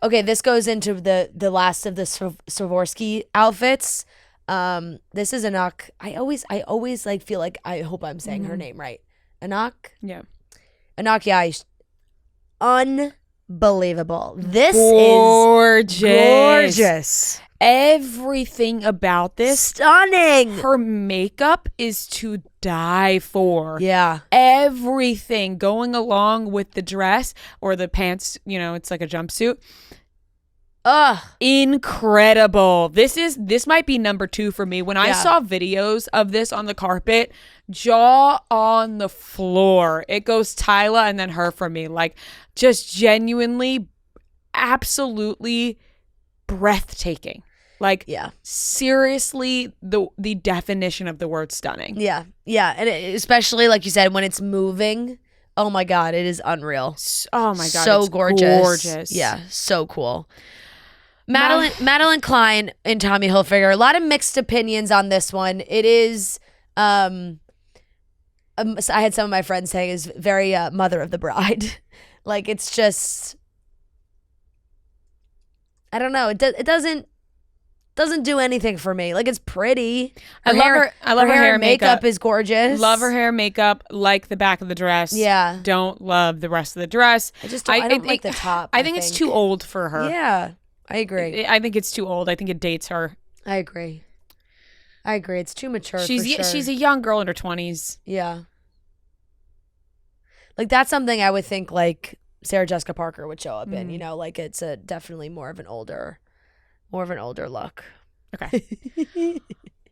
Okay, this goes into the last of the Swarovski outfits. This is Anak. I always like feel like I hope I'm saying her name right. Anak? Yeah. Anak Yaish. Unbelievable. This Gorgeous. is gorgeous. Everything about this. Stunning. Her makeup is to die for. Yeah. Everything going along with the dress or the pants, it's like a jumpsuit. Ugh. Incredible. This might be number 2 for me. When I saw videos of this on the carpet, jaw on the floor. It goes Tyla and then her for me. Like, just genuinely, absolutely breathtaking. Like, seriously, the definition of the word stunning. Yeah. Yeah. And especially, like you said, when it's moving. Oh my God, it is unreal. Oh my God. So it's gorgeous. Yeah. So cool. Madeline Klein and Tommy Hilfiger. A lot of mixed opinions on this one. It is, I had some of my friends saying is very mother of the bride. Like, it's just, I don't know. It doesn't do anything for me. Like, it's pretty. I love her hair and makeup is gorgeous. Love her hair and makeup. Like the back of the dress. Yeah. Don't love the rest of the dress. I don't like the top. I think it's too old for her. Yeah. I agree. I think it's too old. I think it dates her. I agree. It's too mature. She's a young girl in her 20s. Yeah. Like, that's something I would think like Sarah Jessica Parker would show up in. Like, it's definitely more of an older look. Okay.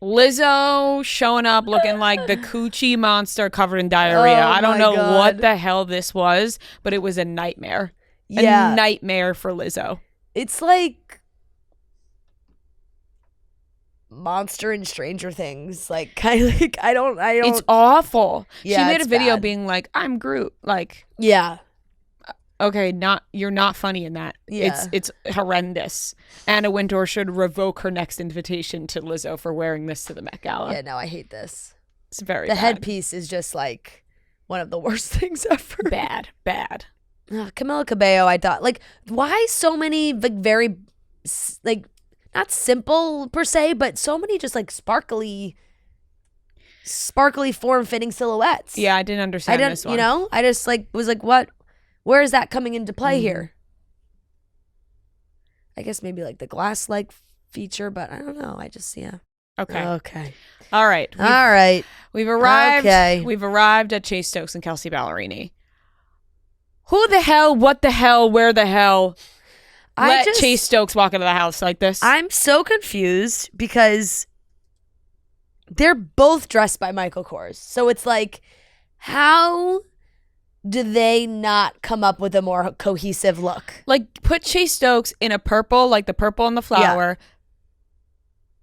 Lizzo showing up looking like the coochie monster covered in diarrhea. I don't know what the hell this was, but it was a nightmare. Yeah. A nightmare for Lizzo. It's like Monster and Stranger Things. Like, kind of like, I don't. It's awful. Yeah, she made a video bad. being like, "I'm Groot." Like, yeah. Okay, you're not funny in that. Yeah. It's horrendous. Anna Wintour should revoke her next invitation to Lizzo for wearing this to the Met Gala. Yeah, no, I hate this. It's very The bad. headpiece is just like one of the worst things ever. Bad. Camila Cabello, I thought, like, why so many like very like not simple per se, but so many just like sparkly form-fitting silhouettes. Yeah, I didn't understand this one. I just like was like, what? Where is that coming into play here? I guess maybe like the glass-like feature, but I don't know. Okay. All right. We've arrived. Okay. We've arrived at Chase Stokes and Kelsey Ballerini. Who the hell? What the hell? Where the hell? Let Chase Stokes walk into the house like this. I'm so confused because they're both dressed by Michael Kors. So it's like, how do they not come up with a more cohesive look? Like, put Chase Stokes in a purple, like the purple and the flower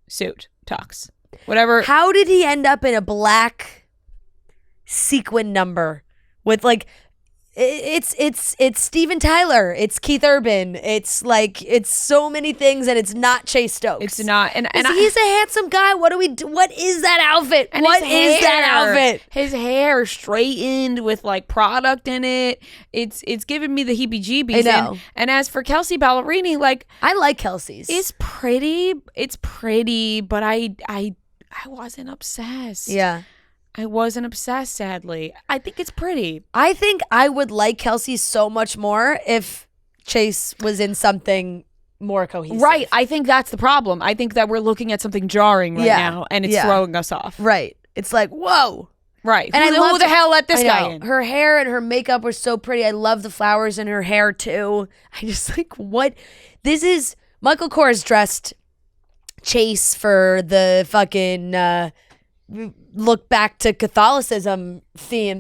suit, tux, whatever. How did he end up in a black sequin number with like, it's Steven Tyler, it's Keith Urban, it's like, it's so many things, and it's not Chase Stokes. It's not, and he's a handsome guy. What do we do? What is that outfit? And what is that outfit? His hair straightened with like product in it. It's giving me the heebie-jeebies. I know. And as for Kelsey Ballerini, like, I like Kelsey's. It's pretty, but I wasn't obsessed. Yeah. I wasn't obsessed, sadly. I think it's pretty. I think I would like Kelsey so much more if Chase was in something more cohesive. Right. I think that's the problem. I think that we're looking at something jarring right now, and it's throwing us off. Right. It's like, whoa. Right. And who the hell let this guy in? Her hair and her makeup were so pretty. I love the flowers in her hair, too. I just like, what? This is Michael Kors dressed Chase for the fucking look back to Catholicism theme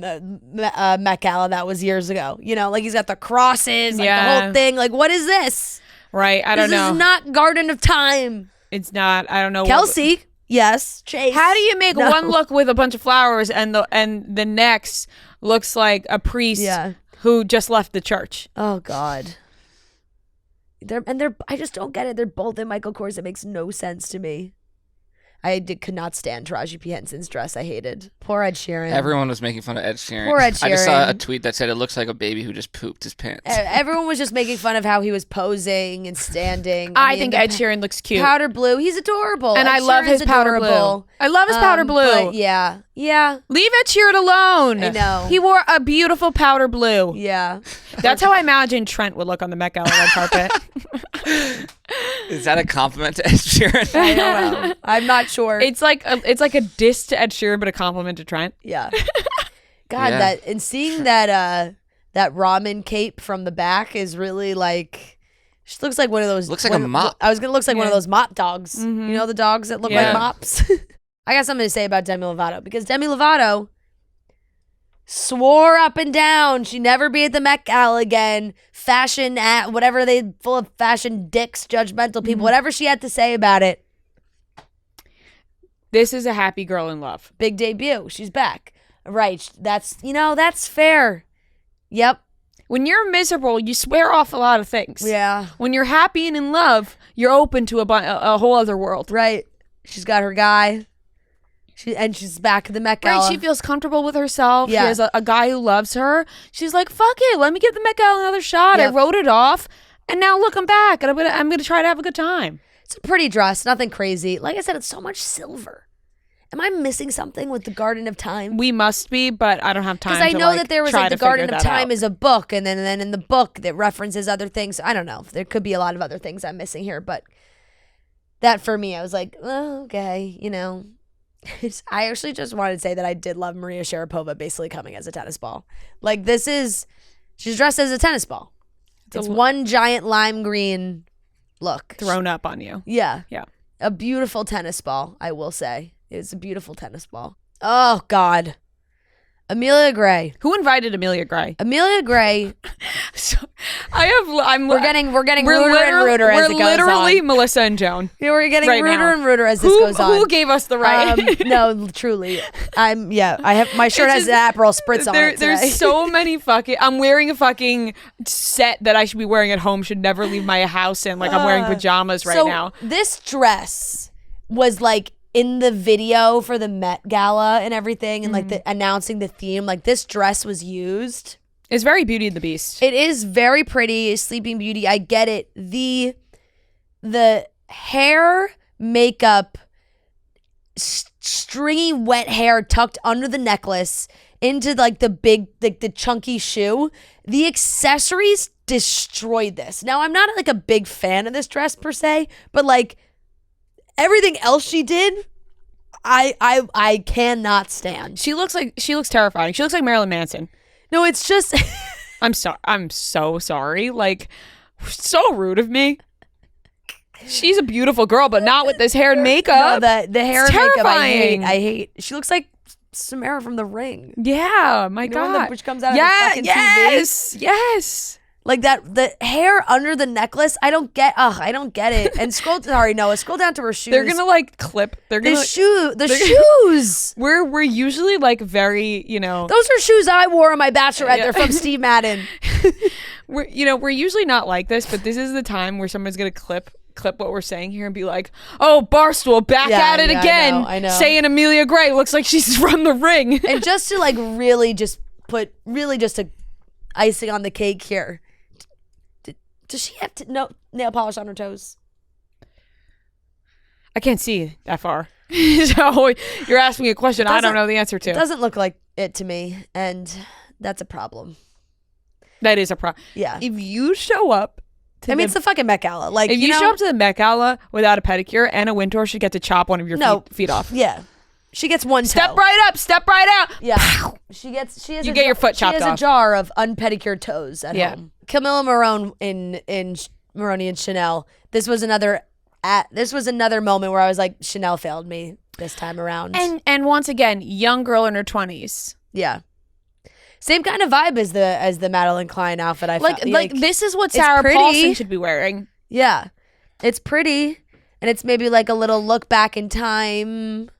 Met Gala that was years ago. You know, like he's got the crosses, like the whole thing. Like, what is this? Right. I don't know. This is not Garden of Time. It's not. I don't know. Kelsey. Yes. Chase. How do you make one look with a bunch of flowers and the next looks like a priest who just left the church? Oh God. I just don't get it. They're both in Michael Kors. It makes no sense to me. Could not stand Taraji P. Henson's dress. I hated. Poor Ed Sheeran. Everyone was making fun of Ed Sheeran. Poor Ed Sheeran. I just saw a tweet that said it looks like a baby who just pooped his pants. Everyone was just making fun of how he was posing and standing. I think Ed Sheeran looks cute. Powder blue. He's adorable. And Ed I love his powder adorable. blue. I love his powder blue. But yeah. Yeah. Leave Ed Sheeran alone. I know. He wore a beautiful powder blue. Yeah. That's how I imagine Trent would look on the Met Gala red carpet. Is that a compliment to Ed Sheeran? I don't know. I'm not sure. It's like a diss to Ed Sheeran, but a compliment to Trent. Yeah. God, seeing that ramen cape from the back is really like, she looks like one of those. Looks like a mop. I was gonna looks like one of those mop dogs. Mm-hmm. You know the dogs that look like mops. I got something to say about Demi Lovato because Demi Lovato swore up and down she'd never be at the Met Gala again. Fashion at whatever they full of fashion dicks, judgmental people, whatever she had to say about it. This is a happy girl in love. Big debut. She's back. Right. That's fair. Yep. When you're miserable, you swear off a lot of things. Yeah. When you're happy and in love, you're open to a whole other world. Right. She's got her guy. She's back at the Met Gala. Right, she feels comfortable with herself. Yeah. She has a guy who loves her. She's like, fuck it, let me give the Met Gala another shot. Yep. I wrote it off, and now look, I'm back, and I'm gonna try to have a good time. It's a pretty dress, nothing crazy. Like I said, it's so much silver. Am I missing something with the Garden of Time? We must be, but I don't have time. Because I know that there was like the Garden of Time out. is a book, and then in the book that references other things. I don't know. There could be a lot of other things I'm missing here, but that for me, I was like, oh, okay, you know. I actually just wanted to say that I did love Maria Sharapova basically coming as a tennis ball. Like she's dressed as a tennis ball. It's one giant lime green look. Thrown up on you. Yeah. Yeah. A beautiful tennis ball, I will say. It's a beautiful tennis ball. Oh, God. Amelia Gray. Who invited Amelia Gray? Amelia Gray. So, we're getting ruder and ruder as it goes on. We're literally Melissa and Joan. Yeah, we're getting right ruder now. and ruder as this goes on. Who gave us the right? No, truly. I have my shirt has an Aperol spritz on it today. There's so many fucking. I'm wearing a fucking set that I should be wearing at home. Should never leave my house in. Like I'm wearing pajamas right now. This dress was like in the video for the Met Gala and everything, and like the announcing the theme. Like this dress was used. It's very Beauty and the Beast. It is very pretty. Sleeping Beauty. I get it. The hair, makeup, stringy wet hair tucked under the necklace into like the big, like the chunky shoe. The accessories destroyed this. Now I'm not like a big fan of this dress per se, but like everything else she did, I cannot stand. She looks terrifying. She looks like Marilyn Manson. No, it's just I'm so sorry. Like, so rude of me. She's a beautiful girl, but not with this hair and makeup. No, the hair and makeup terrifying. I hate. She looks like Samara from The Ring. Yeah, my God. Which comes out of the fucking TV. Yes. Like that, the hair under the necklace, I don't get it. And scroll down to her shoes. They're gonna like clip. The shoes. We're usually like very, Those are shoes I wore on my bachelorette. They're from Steve Madden. We're usually not like this, but this is the time where someone's gonna clip what we're saying here and be like, oh, Barstool back at it again. I know. Saying Amelia Gray looks like she's from The Ring. And just to like really just a icing on the cake here. Does she have nail polish on her toes? I can't see that far. So you're asking me a question I don't know the answer to. It doesn't look like it to me, and that's a problem. That is a problem. Yeah. If you show up it's the fucking Met Gala. Like, if you show up to the Met Gala without a pedicure, Anna Wintour should get to chop one of your feet off. Yeah. She gets one toe. Step right up, step right out. Yeah. Pow! You get your foot chopped off. She has a jar of unpedicured toes at home. Camilla Morone in Moroni and Chanel. This was another moment where I was like, Chanel failed me. this time around. And once again, young girl in her 20s. Yeah. Same kind of vibe as the Madeline Klein outfit I felt. Like this is what Sarah Paulson should be wearing. Yeah. It's pretty. And it's maybe like a little look back in time,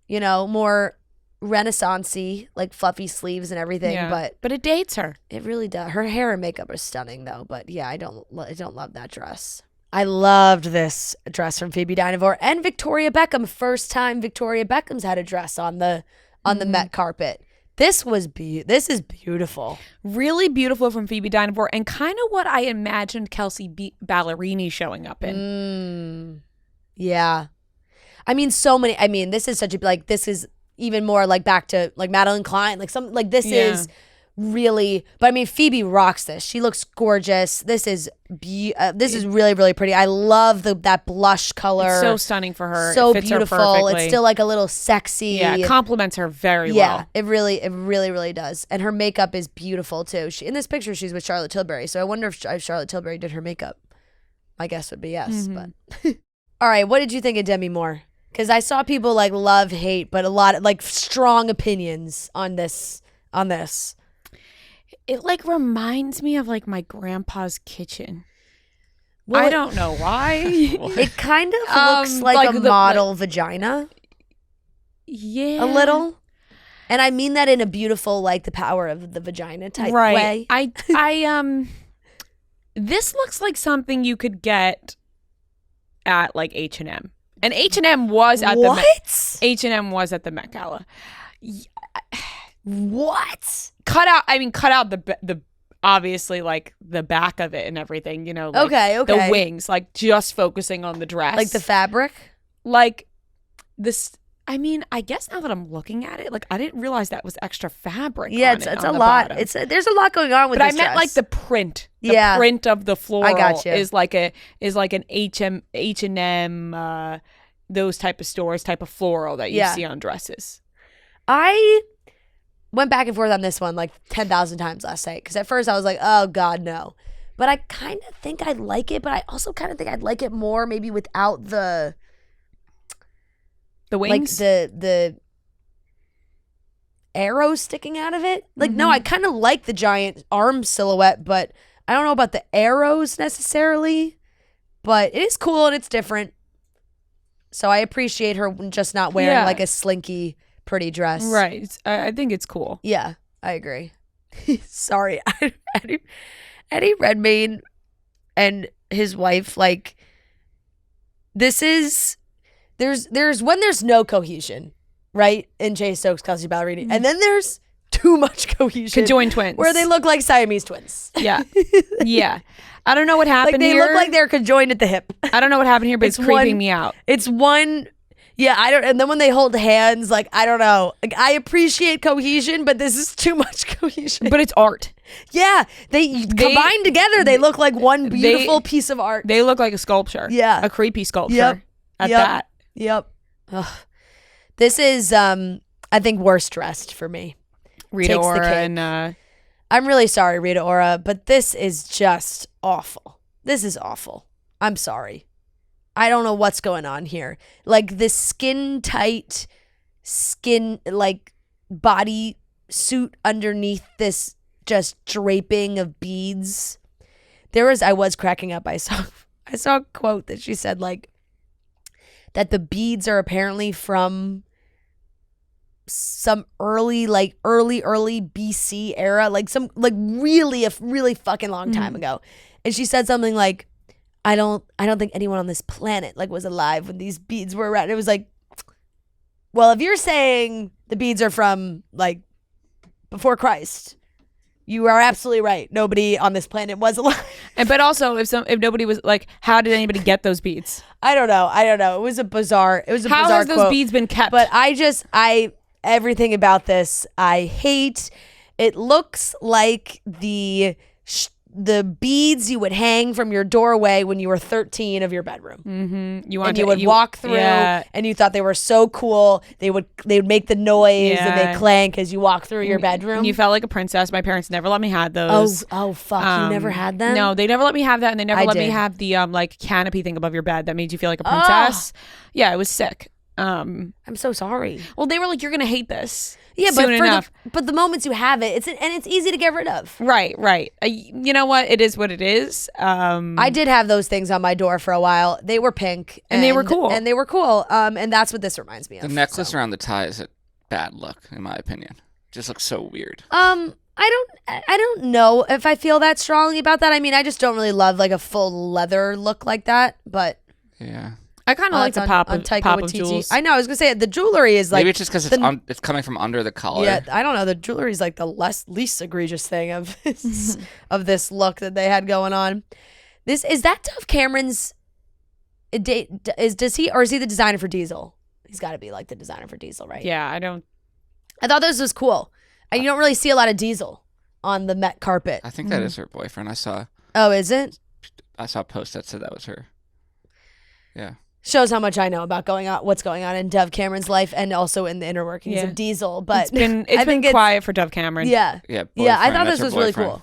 you know, more Renaissance-y, like fluffy sleeves and everything. Yeah. But it dates her. It really does. Her hair and makeup are stunning though. But yeah, I don't love that dress. I loved this dress from Phoebe Dynevor and Victoria Beckham. First time Victoria Beckham's had a dress on the Met carpet. This is beautiful. Really beautiful from Phoebe Dynevor, and kind of what I imagined Kelsey Ballerini showing up in. Yeah. I mean, this is such a, like, this is even more like back to like Madeline Klein, like some, like this is really, but I mean, Phoebe rocks this. She looks gorgeous. This is really, really pretty. I love that blush color. It's so stunning for her. So it fits beautiful. Her perfectly. It's still like a little sexy. Yeah, it complements her very well. Yeah, it really, really does. And her makeup is beautiful too. In this picture, she's with Charlotte Tilbury. So I wonder if Charlotte Tilbury did her makeup. My guess would be yes. But all right, what did you think of Demi Moore? Because I saw people like love, hate, but a lot of like strong opinions on this. It like reminds me of like my grandpa's kitchen. Well, I don't know why. It kind of looks like a model vagina. Yeah. A little. And I mean that in a beautiful, like the power of the vagina type way. I this looks like something you could get at like H&M. And H&M was at H&M was at the Met Gala. What? Cut out the obviously like the back of it and everything, you know, like the wings, like just focusing on the dress. Like the fabric? Like this, I mean, I guess now that I'm looking at it, like I didn't realize that was extra fabric. Yeah, it's a lot. Bottom. There's a lot going on with this dress. But I meant like the print. The print of the floral is like an H&M those type of stores, type of floral that you see on dresses. I went back and forth on this one like 10,000 times last night because at first I was like, oh God, no. But I kind of think I'd like it, but I also kind of think I'd like it more maybe without the wings, like the arrows sticking out of it. Like, no, I kind of like the giant arm silhouette, but I don't know about the arrows necessarily. But it is cool and it's different. So I appreciate her just not wearing like a slinky, pretty dress. Right. I think it's cool. Yeah, I agree. Sorry. Eddie Redmayne and his wife, like, there's when there's no cohesion, right? In Jay Stokes, Kelsey Ballerini. And then there's too much cohesion. Conjoined twins. Where they look like Siamese twins. Yeah. Yeah. I don't know what happened here. They look like they're conjoined at the hip. I don't know what happened here, but it's creeping me out. It's one... Yeah, I don't... And then when they hold hands, like, I don't know. Like, I appreciate cohesion, but this is too much cohesion. But it's art. Yeah. They combined together, they look like one beautiful piece of art. They look like a sculpture. Yeah. A creepy sculpture. At that. Yep. Ugh. This is, I think, worst dressed for me. Rita Ora and... I'm really sorry, Rita Ora, but this is just awful. This is awful. I'm sorry. I don't know what's going on here. Like this skin tight, like body suit underneath this just draping of beads. I was cracking up. I saw a quote that she said like that the beads are apparently from some early BC era, like some like really fucking long time ago. And she said something like, I don't think anyone on this planet like was alive when these beads were around. It was like, well, if you're saying the beads are from like before Christ, you are absolutely right. Nobody on this planet was alive. But also if nobody was like, how did anybody get those beads? I don't know. It was a bizarre quote. How has those beads been kept? But everything about this I hate. It looks like the beads you would hang from your doorway when you were 13 of your bedroom. Mm-hmm. You would walk through, and you thought they were so cool. They would make the noise and they clank as you walk through your bedroom. And you felt like a princess. My parents never let me have those. Oh fuck! You never had them? No, they never let me have that, and they never let me have the like canopy thing above your bed that made you feel like a princess. Yeah, it was sick. Um, I'm so sorry. well, they were like, "You're gonna hate this." Yeah, soon but enough. but the moments you have it, it's easy to get rid of. Right. You know what? It is what it is. I did have those things on my door for a while. They were pink And they were cool. And they were cool. And that's what this reminds me of. The necklace so. around the tie is a bad look, in my opinion. Just looks so weird. I don't know if I feel that strongly about that. I mean, I just don't really love like a full leather look like that. But Yeah. I kind of like the pop of TT. jewels. I know. I was gonna say the jewelry is like Maybe it's just because it's coming from under the collar. yeah. I don't know. The jewelry is like the least egregious thing of of this look that they had going on. This is that Dove Cameron's. Is he the designer for Diesel? He's got to be like the designer for Diesel, right? Yeah, I thought this was cool. And you don't really see a lot of Diesel on the Met carpet. I think that is her boyfriend. I saw Oh, is it? a post that said that was her. Yeah. Shows how much I know about what's going on in Dove Cameron's life and also in the inner workings of Diesel. But it's been quiet for Dove Cameron. Yeah. Yeah. Yeah, I thought That's this her was really boyfriend.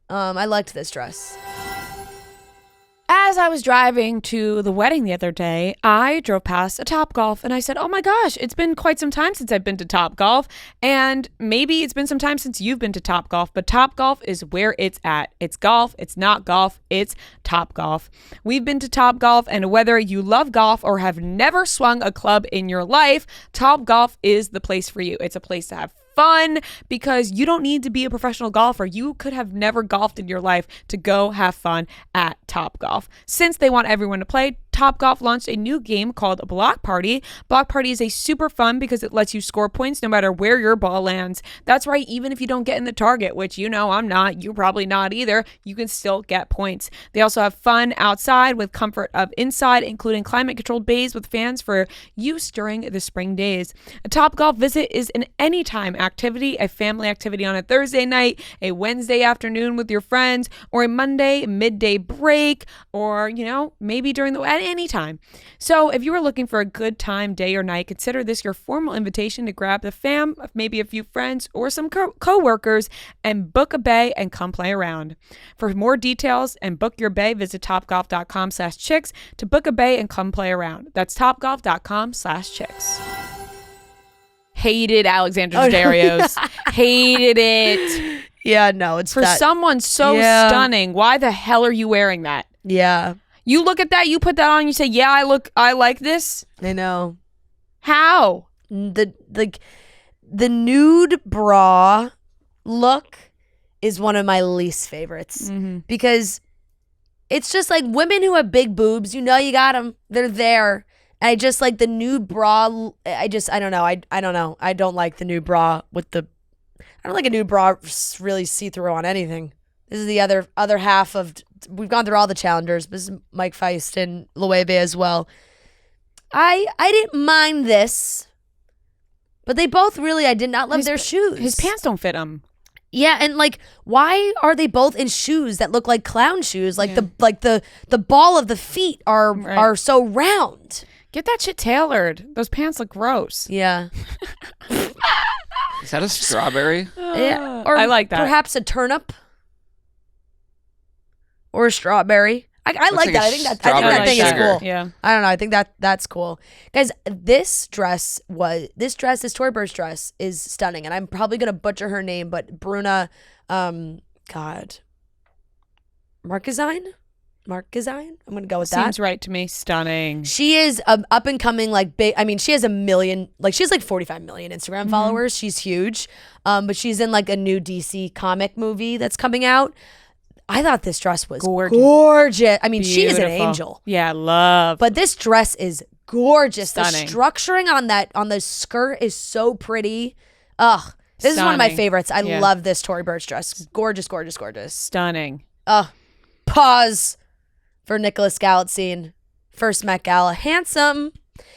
cool. I liked this dress. As I was driving to the wedding the other day, I drove past a Topgolf and I said, "Oh my gosh, it's been quite some time since I've been to Topgolf, and maybe it's been some time since you've been to Topgolf, but Topgolf is where it's at. It's golf, it's not golf, it's Topgolf. We've been to Topgolf, and whether you love golf or have never swung a club in your life, Topgolf is the place for you. It's a place to have fun because you don't need to be a professional golfer. You could have never golfed in your life to go have fun at Topgolf. Since they want everyone to play, Topgolf launched a new game called Block Party. Block Party is a super fun because it lets you score points no matter where your ball lands. That's right, even if you don't get in the target, which you know I'm not, you're probably not either, you can still get points. They also have fun outside with comfort of inside, including climate-controlled bays with fans for use during the spring days. A Topgolf visit is an anytime activity, a family activity on a Thursday night, a Wednesday afternoon with your friends, or a Monday midday break, or, maybe during the anytime. So if you are looking for a good time, day or night, consider this your formal invitation to grab the fam, maybe a few friends or some co-workers, and book a bay and come play around. For more details and book your bay, visit topgolf.com/chicks to book a bay and come play around. That's topgolf.com/chicks. Hated Alexander Daddario's. Hated it. Yeah, no, it's For someone so stunning, why the hell are you wearing that? Yeah. You look at that, you put that on, you say, "Yeah, I like this." I know. How? The nude bra look is one of my least favorites because it's just like women who have big boobs, you got them. They're there. And I just like the nude bra. I don't know. I don't know. I don't like the nude bra I don't like a nude bra really see-through on anything. This is the other half of, we've gone through all the challengers. This is Mike Feist and Loewe as well. I didn't mind this, but they both really, I did not love their shoes. His pants don't fit him. Yeah, and like, why are they both in shoes that look like clown shoes? Like the ball of the feet are so round. Get that shit tailored. Those pants look gross. Yeah. Is that a strawberry? Yeah. Or I like that. Perhaps a turnip or a strawberry. I like that. I think that thing is cool. Yeah. I don't know. I think that's cool. Guys, this Tory Burch dress is stunning, and I'm probably gonna butcher her name, but Bruna, Marquezine. I'm gonna go with that. Seems right to me. Stunning. She is up and coming, like big. I mean, she has she has like 45 million Instagram followers. She's huge, but she's in like a new DC comic movie that's coming out. I thought this dress was gorgeous. I mean, she is an angel. Yeah, love. But this dress is gorgeous. Stunning. The structuring on the skirt is so pretty. Ugh. This is one of my favorites. I love this Tory Burch dress. Gorgeous, gorgeous, gorgeous. Stunning. Pause for Nicholas Galitzine. First Met Gala. Handsome.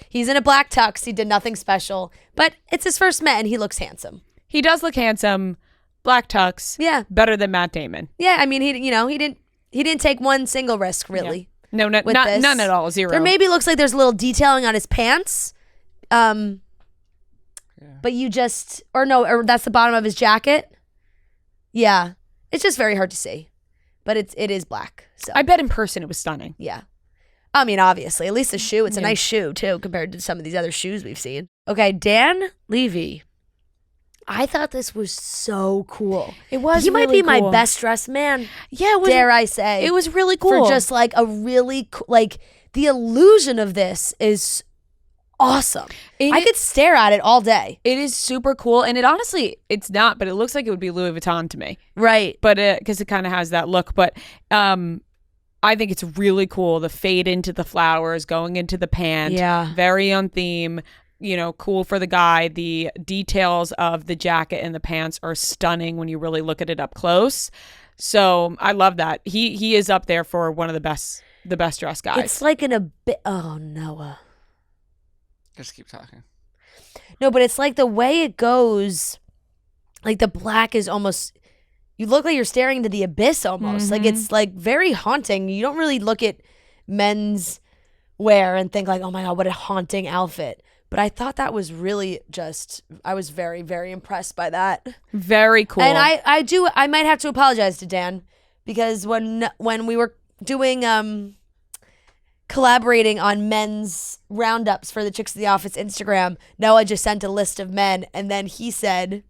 He's in a black tux. He did nothing special. But it's his first Met and he looks handsome. He does look handsome. Black tux. Yeah. Better than Matt Damon. Yeah, I mean, he didn't take one single risk, really. Yeah. No, none at all. Zero. There maybe looks like there's a little detailing on his pants. But you just, or that's the bottom of his jacket. Yeah. It's just very hard to see. But it is black. So I bet in person it was stunning. yeah. I mean, obviously, at least the shoe. It's a nice shoe, too, compared to some of these other shoes we've seen. Okay, Dan Levy. I thought this was so cool. It was He might be really cool. my best dressed man. Yeah, it was, dare I say. It was really cool. For just like a really, like, the illusion of this is awesome. I could stare at it all day. It is super cool. And it honestly, it's not, but it looks like it would be Louis Vuitton to me. Right. But because it kind of has that look. But I think it's really cool. The fade into the flowers, going into the pant. Yeah. Very on theme. Cool for the guy. The details of the jacket and the pants are stunning when you really look at it up close. So I love that. He is up there for one of the best dressed guys. It's like oh, Noah. Just keep talking. No, but it's like the way it goes, like the black is almost, you look like you're staring into the abyss almost. Like it's like very haunting. You don't really look at men's wear and think like, oh my God, what a haunting outfit. But I thought that was really I was very, very impressed by that. Very cool. And I might have to apologize to Dan because when we were doing collaborating on men's roundups for the Chicks of the Office Instagram, Noah just sent a list of men, and then he said,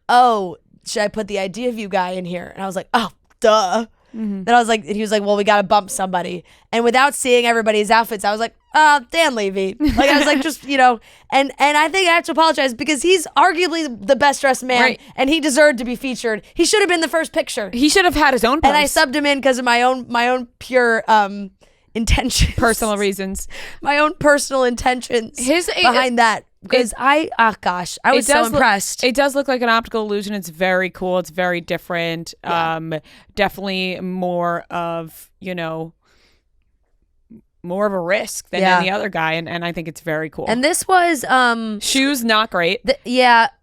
oh, should I put the Idea of You guy in here? And I was like, oh, duh. Then I was like, he was like, well, we got to bump somebody. And without seeing everybody's outfits, I was like, Dan Levy. Like, I was like, just, and I think I have to apologize because he's arguably the best dressed man, right, and he deserved to be featured. He should have been the first picture. He should have had his own post. And I subbed him in because of my own pure intentions. Personal reasons. My own personal intentions behind that. Because I was so impressed. It does look like an optical illusion. It's very cool. It's very different. Yeah. Definitely more of, more of a risk than any other guy. And I think it's very cool. And this was... shoes, not great.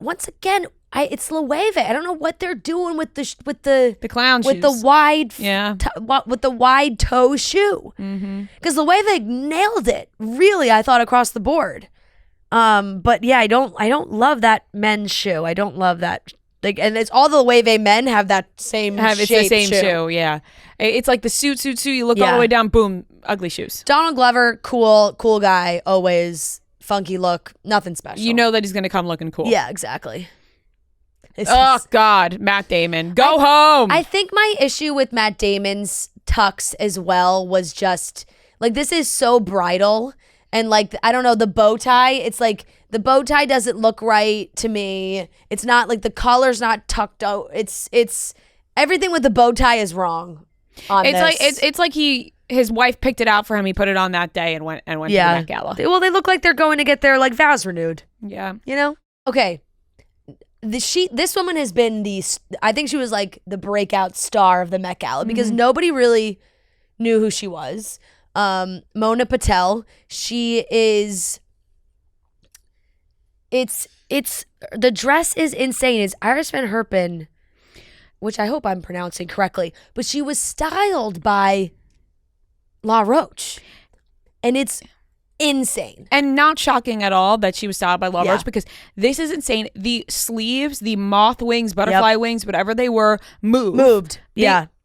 Once again... it's Loewe. I don't know what they're doing with the clown shoes. with the wide with the wide toe shoe. Because Loewe nailed it. Really, I thought across the board. But yeah, I don't love that men's shoe. I don't love that. Like, and it's all the Loewe men have that same it's the same shoe. Yeah, it's like the suit. You look all the way down. Boom, ugly shoes. Donald Glover, cool guy. Always funky look. Nothing special. You know that he's gonna come looking cool. Yeah, exactly. God, Matt Damon, go home. I think my issue with Matt Damon's tux as well was just like, this is so bridal, and like, I don't know, the bow tie, it's like the bow tie doesn't look right to me. It's not like the collar's not tucked out. It's everything with the bow tie is wrong on it's this. It's like his wife picked it out for him. He put it on that day and went to the Met Gala. Well, they look like they're going to get their like vows renewed. Yeah. Okay. This woman has been I think she was like the breakout star of the Met Gala because nobody really knew who she was. Mona Patel. She is. It's the dress is insane. It's Iris Van Herpen, which I hope I'm pronouncing correctly, but she was styled by La Roche, and it's insane and not shocking at all that she was styled by La Roche because this is insane. The sleeves, the moth wings, butterfly wings, whatever they were, moved.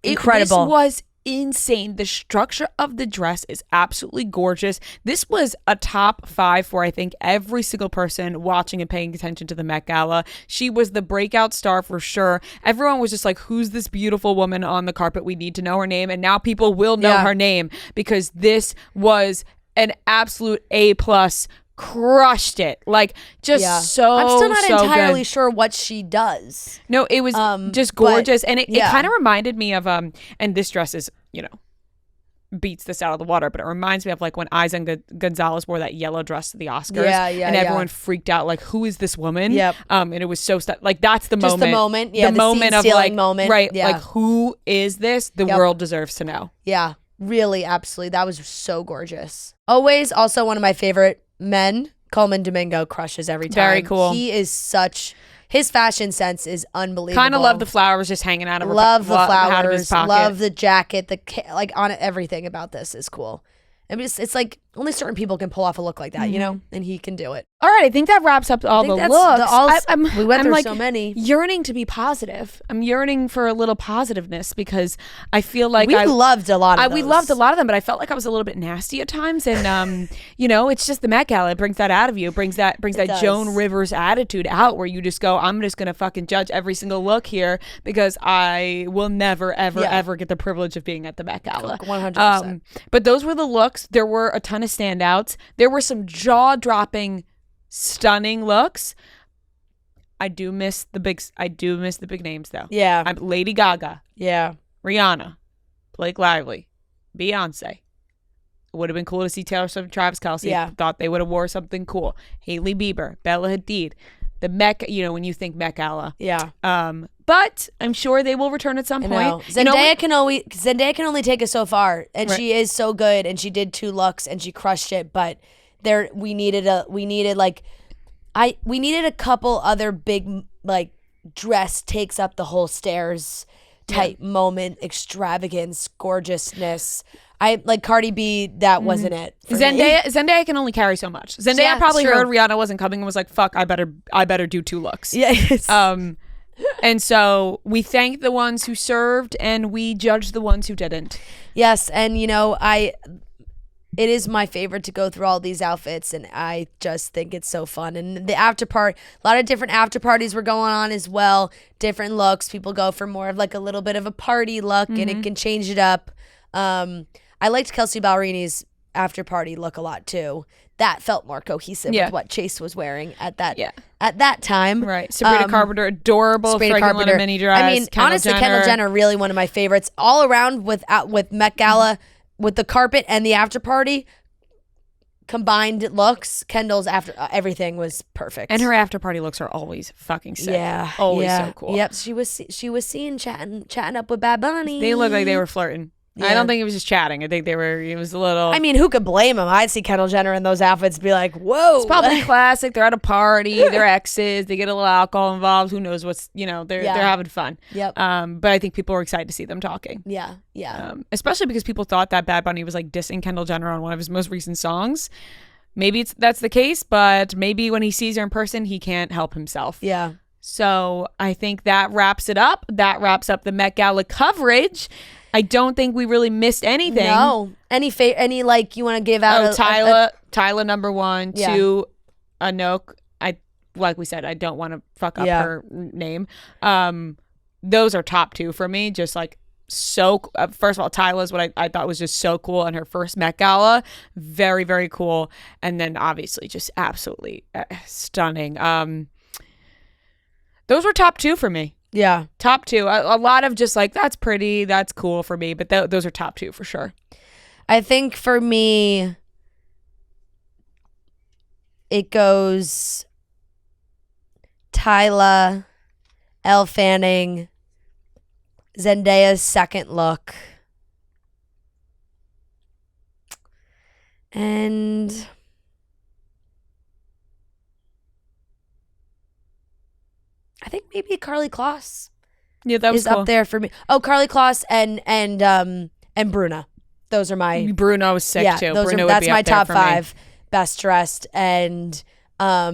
Incredible. This was insane. The structure of the dress is absolutely gorgeous. This was a top 5 for I think every single person watching and paying attention to the Met Gala. She was the breakout star for sure. Everyone was just like, who's this beautiful woman on the carpet? We need to know her name. And now people will know her name because this was an absolute A+. Crushed it. Like, just so I'm still not entirely good. sure what she does. No, it was just gorgeous. And it kind of reminded me of and this dress is, beats this out of the water, but it reminds me of like when Isa Gonzalez wore that yellow dress to the Oscars. And everyone freaked out, like, who is this woman? And it was so like, that's the just moment. The moment. Yeah. The moment of like moment. Right. Yeah. Like, who is this? The world deserves to know. Yeah. Really, absolutely. That was so gorgeous. Always also one of my favorite men, Coleman Domingo, crushes every time. Very cool. He is his fashion sense is unbelievable. Kind of love the flowers just hanging out of love the flowers, out of his pocket. love the jacket, like on it, everything about this is cool. I mean, it's like only certain people can pull off a look like that, and he can do it. All right, I think that wraps up all the think that's looks. we went I'm through like so many. yearning to be positive. I'm yearning for a little positiveness because I feel like We loved a lot of those. we loved a lot of them, but I felt like I was a little bit nasty at times. And it's just the Met Gala. It brings that out of you. It brings that does. Joan Rivers attitude out, where you just go, I'm just gonna fucking judge every single look here because I will never, ever, ever get the privilege of being at the Met Gala. 100%. But those were the looks. There were a ton of standouts. There were some jaw-dropping, stunning looks. I do miss the big names though. Yeah. Lady Gaga, Yeah. Rihanna, Blake Lively, Beyonce. It would have been cool to see Taylor Swift and Travis Kelce. Yeah. Thought they would have wore something cool. Hailey Bieber, Bella Hadid. The Met, when you think Met Gala. Yeah. But I'm sure they will return at some point. Zendaya can only take us so far, and she is so good, and she did 2 looks and she crushed it, but we needed a couple other big like dress takes up the whole stairs type moment, extravagance, gorgeousness. I like Cardi B. That wasn't it. For me. Zendaya can only carry so much. Zendaya probably heard Rihanna wasn't coming and was like, "Fuck, I better do 2 looks." Yes. And so we thank the ones who served and we judge the ones who didn't. Yes, and it is my favorite to go through all these outfits, and I just think it's so fun. And the after party, a lot of different after parties were going on as well. Different looks. People go for more of like a little bit of a party look, and it can change it up. I liked Kelsey Ballerini's after party look a lot too. That felt more cohesive with what Chase was wearing at that time. Right. Sabrina Carpenter, adorable. Sabrina Carpenter, mini dress. I mean, honestly, Kendall Jenner really one of my favorites all around with Met Gala. With the carpet and the after party combined looks, Kendall's after everything was perfect. And her after party looks are always fucking sick. Yeah, always so cool. Yep, she was seen chatting up with Bad Bunny. They looked like they were flirting. Yeah. I don't think it was just chatting. I think it was a little. I mean, who could blame them? I'd see Kendall Jenner in those outfits and be like, whoa. It's probably classic. They're at a party. They're exes. They get a little alcohol involved. Who knows what's, they're having fun. Yep. But I think people were excited to see them talking. Yeah. Yeah. Especially because people thought that Bad Bunny was like dissing Kendall Jenner on one of his most recent songs. Maybe that's the case, but maybe when he sees her in person, he can't help himself. Yeah. So I think that wraps it up. That wraps up the Met Gala coverage. I don't think we really missed anything. No. Any like you want to give out? Tyla number 1, 2, Anouk. Like we said, I don't want to fuck up her name. Those are top 2 for me. Just like so. First of all, Tyla's what I thought was just so cool in her first Met Gala. Very, very cool. And then obviously just absolutely stunning. Those were top 2 for me. Yeah. Top 2. A lot of just like, that's pretty, that's cool for me. But those are top 2 for sure. I think for me, it goes Tyla, Elle Fanning, Zendaya's second look, and I think maybe Carly Kloss. Yeah, that was is cool. Up there for me. Oh, Carly Kloss and Bruna. Those are my Bruno was sick too. That's my top 5 best dressed, and I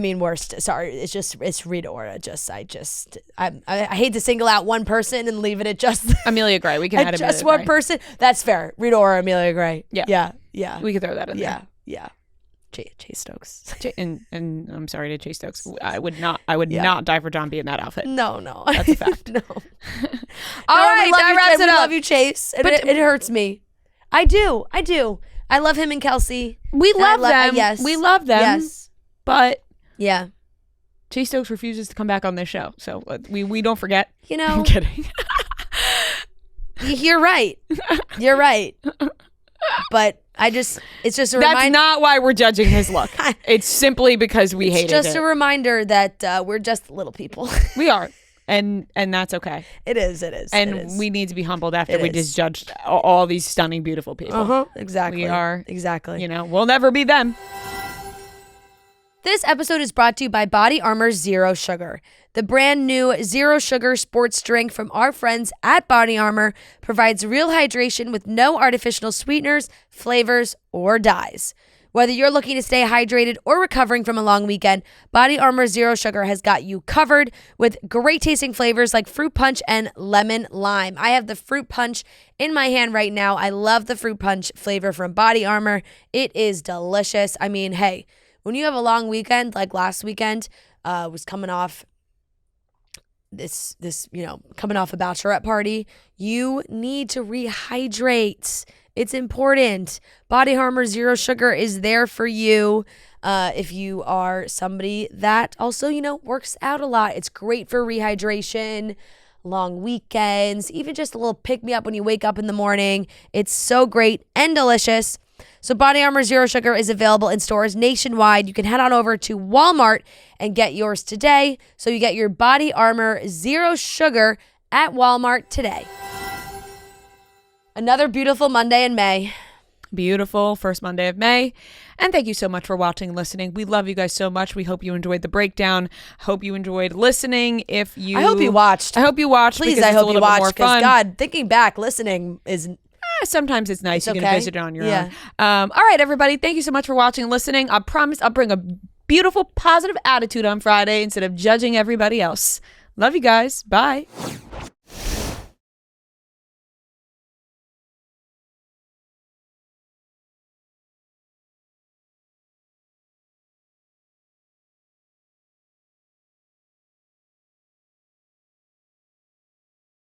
mean worst. Sorry, it's Rita Ora. I hate to single out one person and leave it at just Amelia Gray. We can add just one person. That's fair. Rita Ora, Amelia Gray. Yeah. We could throw that in there. Yeah. Chase Stokes. And I'm sorry to Chase Stokes. I would not die for John B in that outfit. No. That's a fact. No. All right, that wraps it up. I love you, Chase. It hurts me. I do. I love him and Kelsey. We love them. Yes. We love them. Yes. But yeah. Chase Stokes refuses to come back on this show. So we don't forget. I'm kidding. You're right. But it's just a reminder. That's not why we're judging his look. It's simply because we hated it. It's just a reminder that we're just little people. We are. And that's okay. It is. And we need to be humbled after we just judged all these stunning, beautiful people. Exactly. We are. Exactly. We'll never be them. This episode is brought to you by Body Armor Zero Sugar. The brand new Zero Sugar sports drink from our friends at Body Armor provides real hydration with no artificial sweeteners, flavors, or dyes. Whether you're looking to stay hydrated or recovering from a long weekend, Body Armor Zero Sugar has got you covered with great tasting flavors like fruit punch and lemon lime. I have the fruit punch in my hand right now. I love the fruit punch flavor from Body Armor. It is delicious. I mean, hey, when you have a long weekend like last weekend, was coming off coming off a bachelorette party, you need to rehydrate. It's important. Body Armor Zero Sugar is there for you. If you are somebody that also, works out a lot, it's great for rehydration, long weekends, even just a little pick-me-up when you wake up in the morning. It's so great and delicious. So Body Armor Zero Sugar is available in stores nationwide. You can head on over to Walmart and get yours today. So you get your Body Armor Zero Sugar at Walmart today. Another beautiful Monday in May. Beautiful first Monday of May. And thank you so much for watching and listening. We love you guys so much. We hope you enjoyed the breakdown. Hope you enjoyed listening. I hope you watched. I hope you watched. Please, I hope you watched. Because God, thinking back, listening is... sometimes it's nice. You can visit it on your own. Yeah. All right, everybody. Thank you so much for watching and listening. I promise I'll bring a beautiful, positive attitude on Friday instead of judging everybody else. Love you guys. Bye.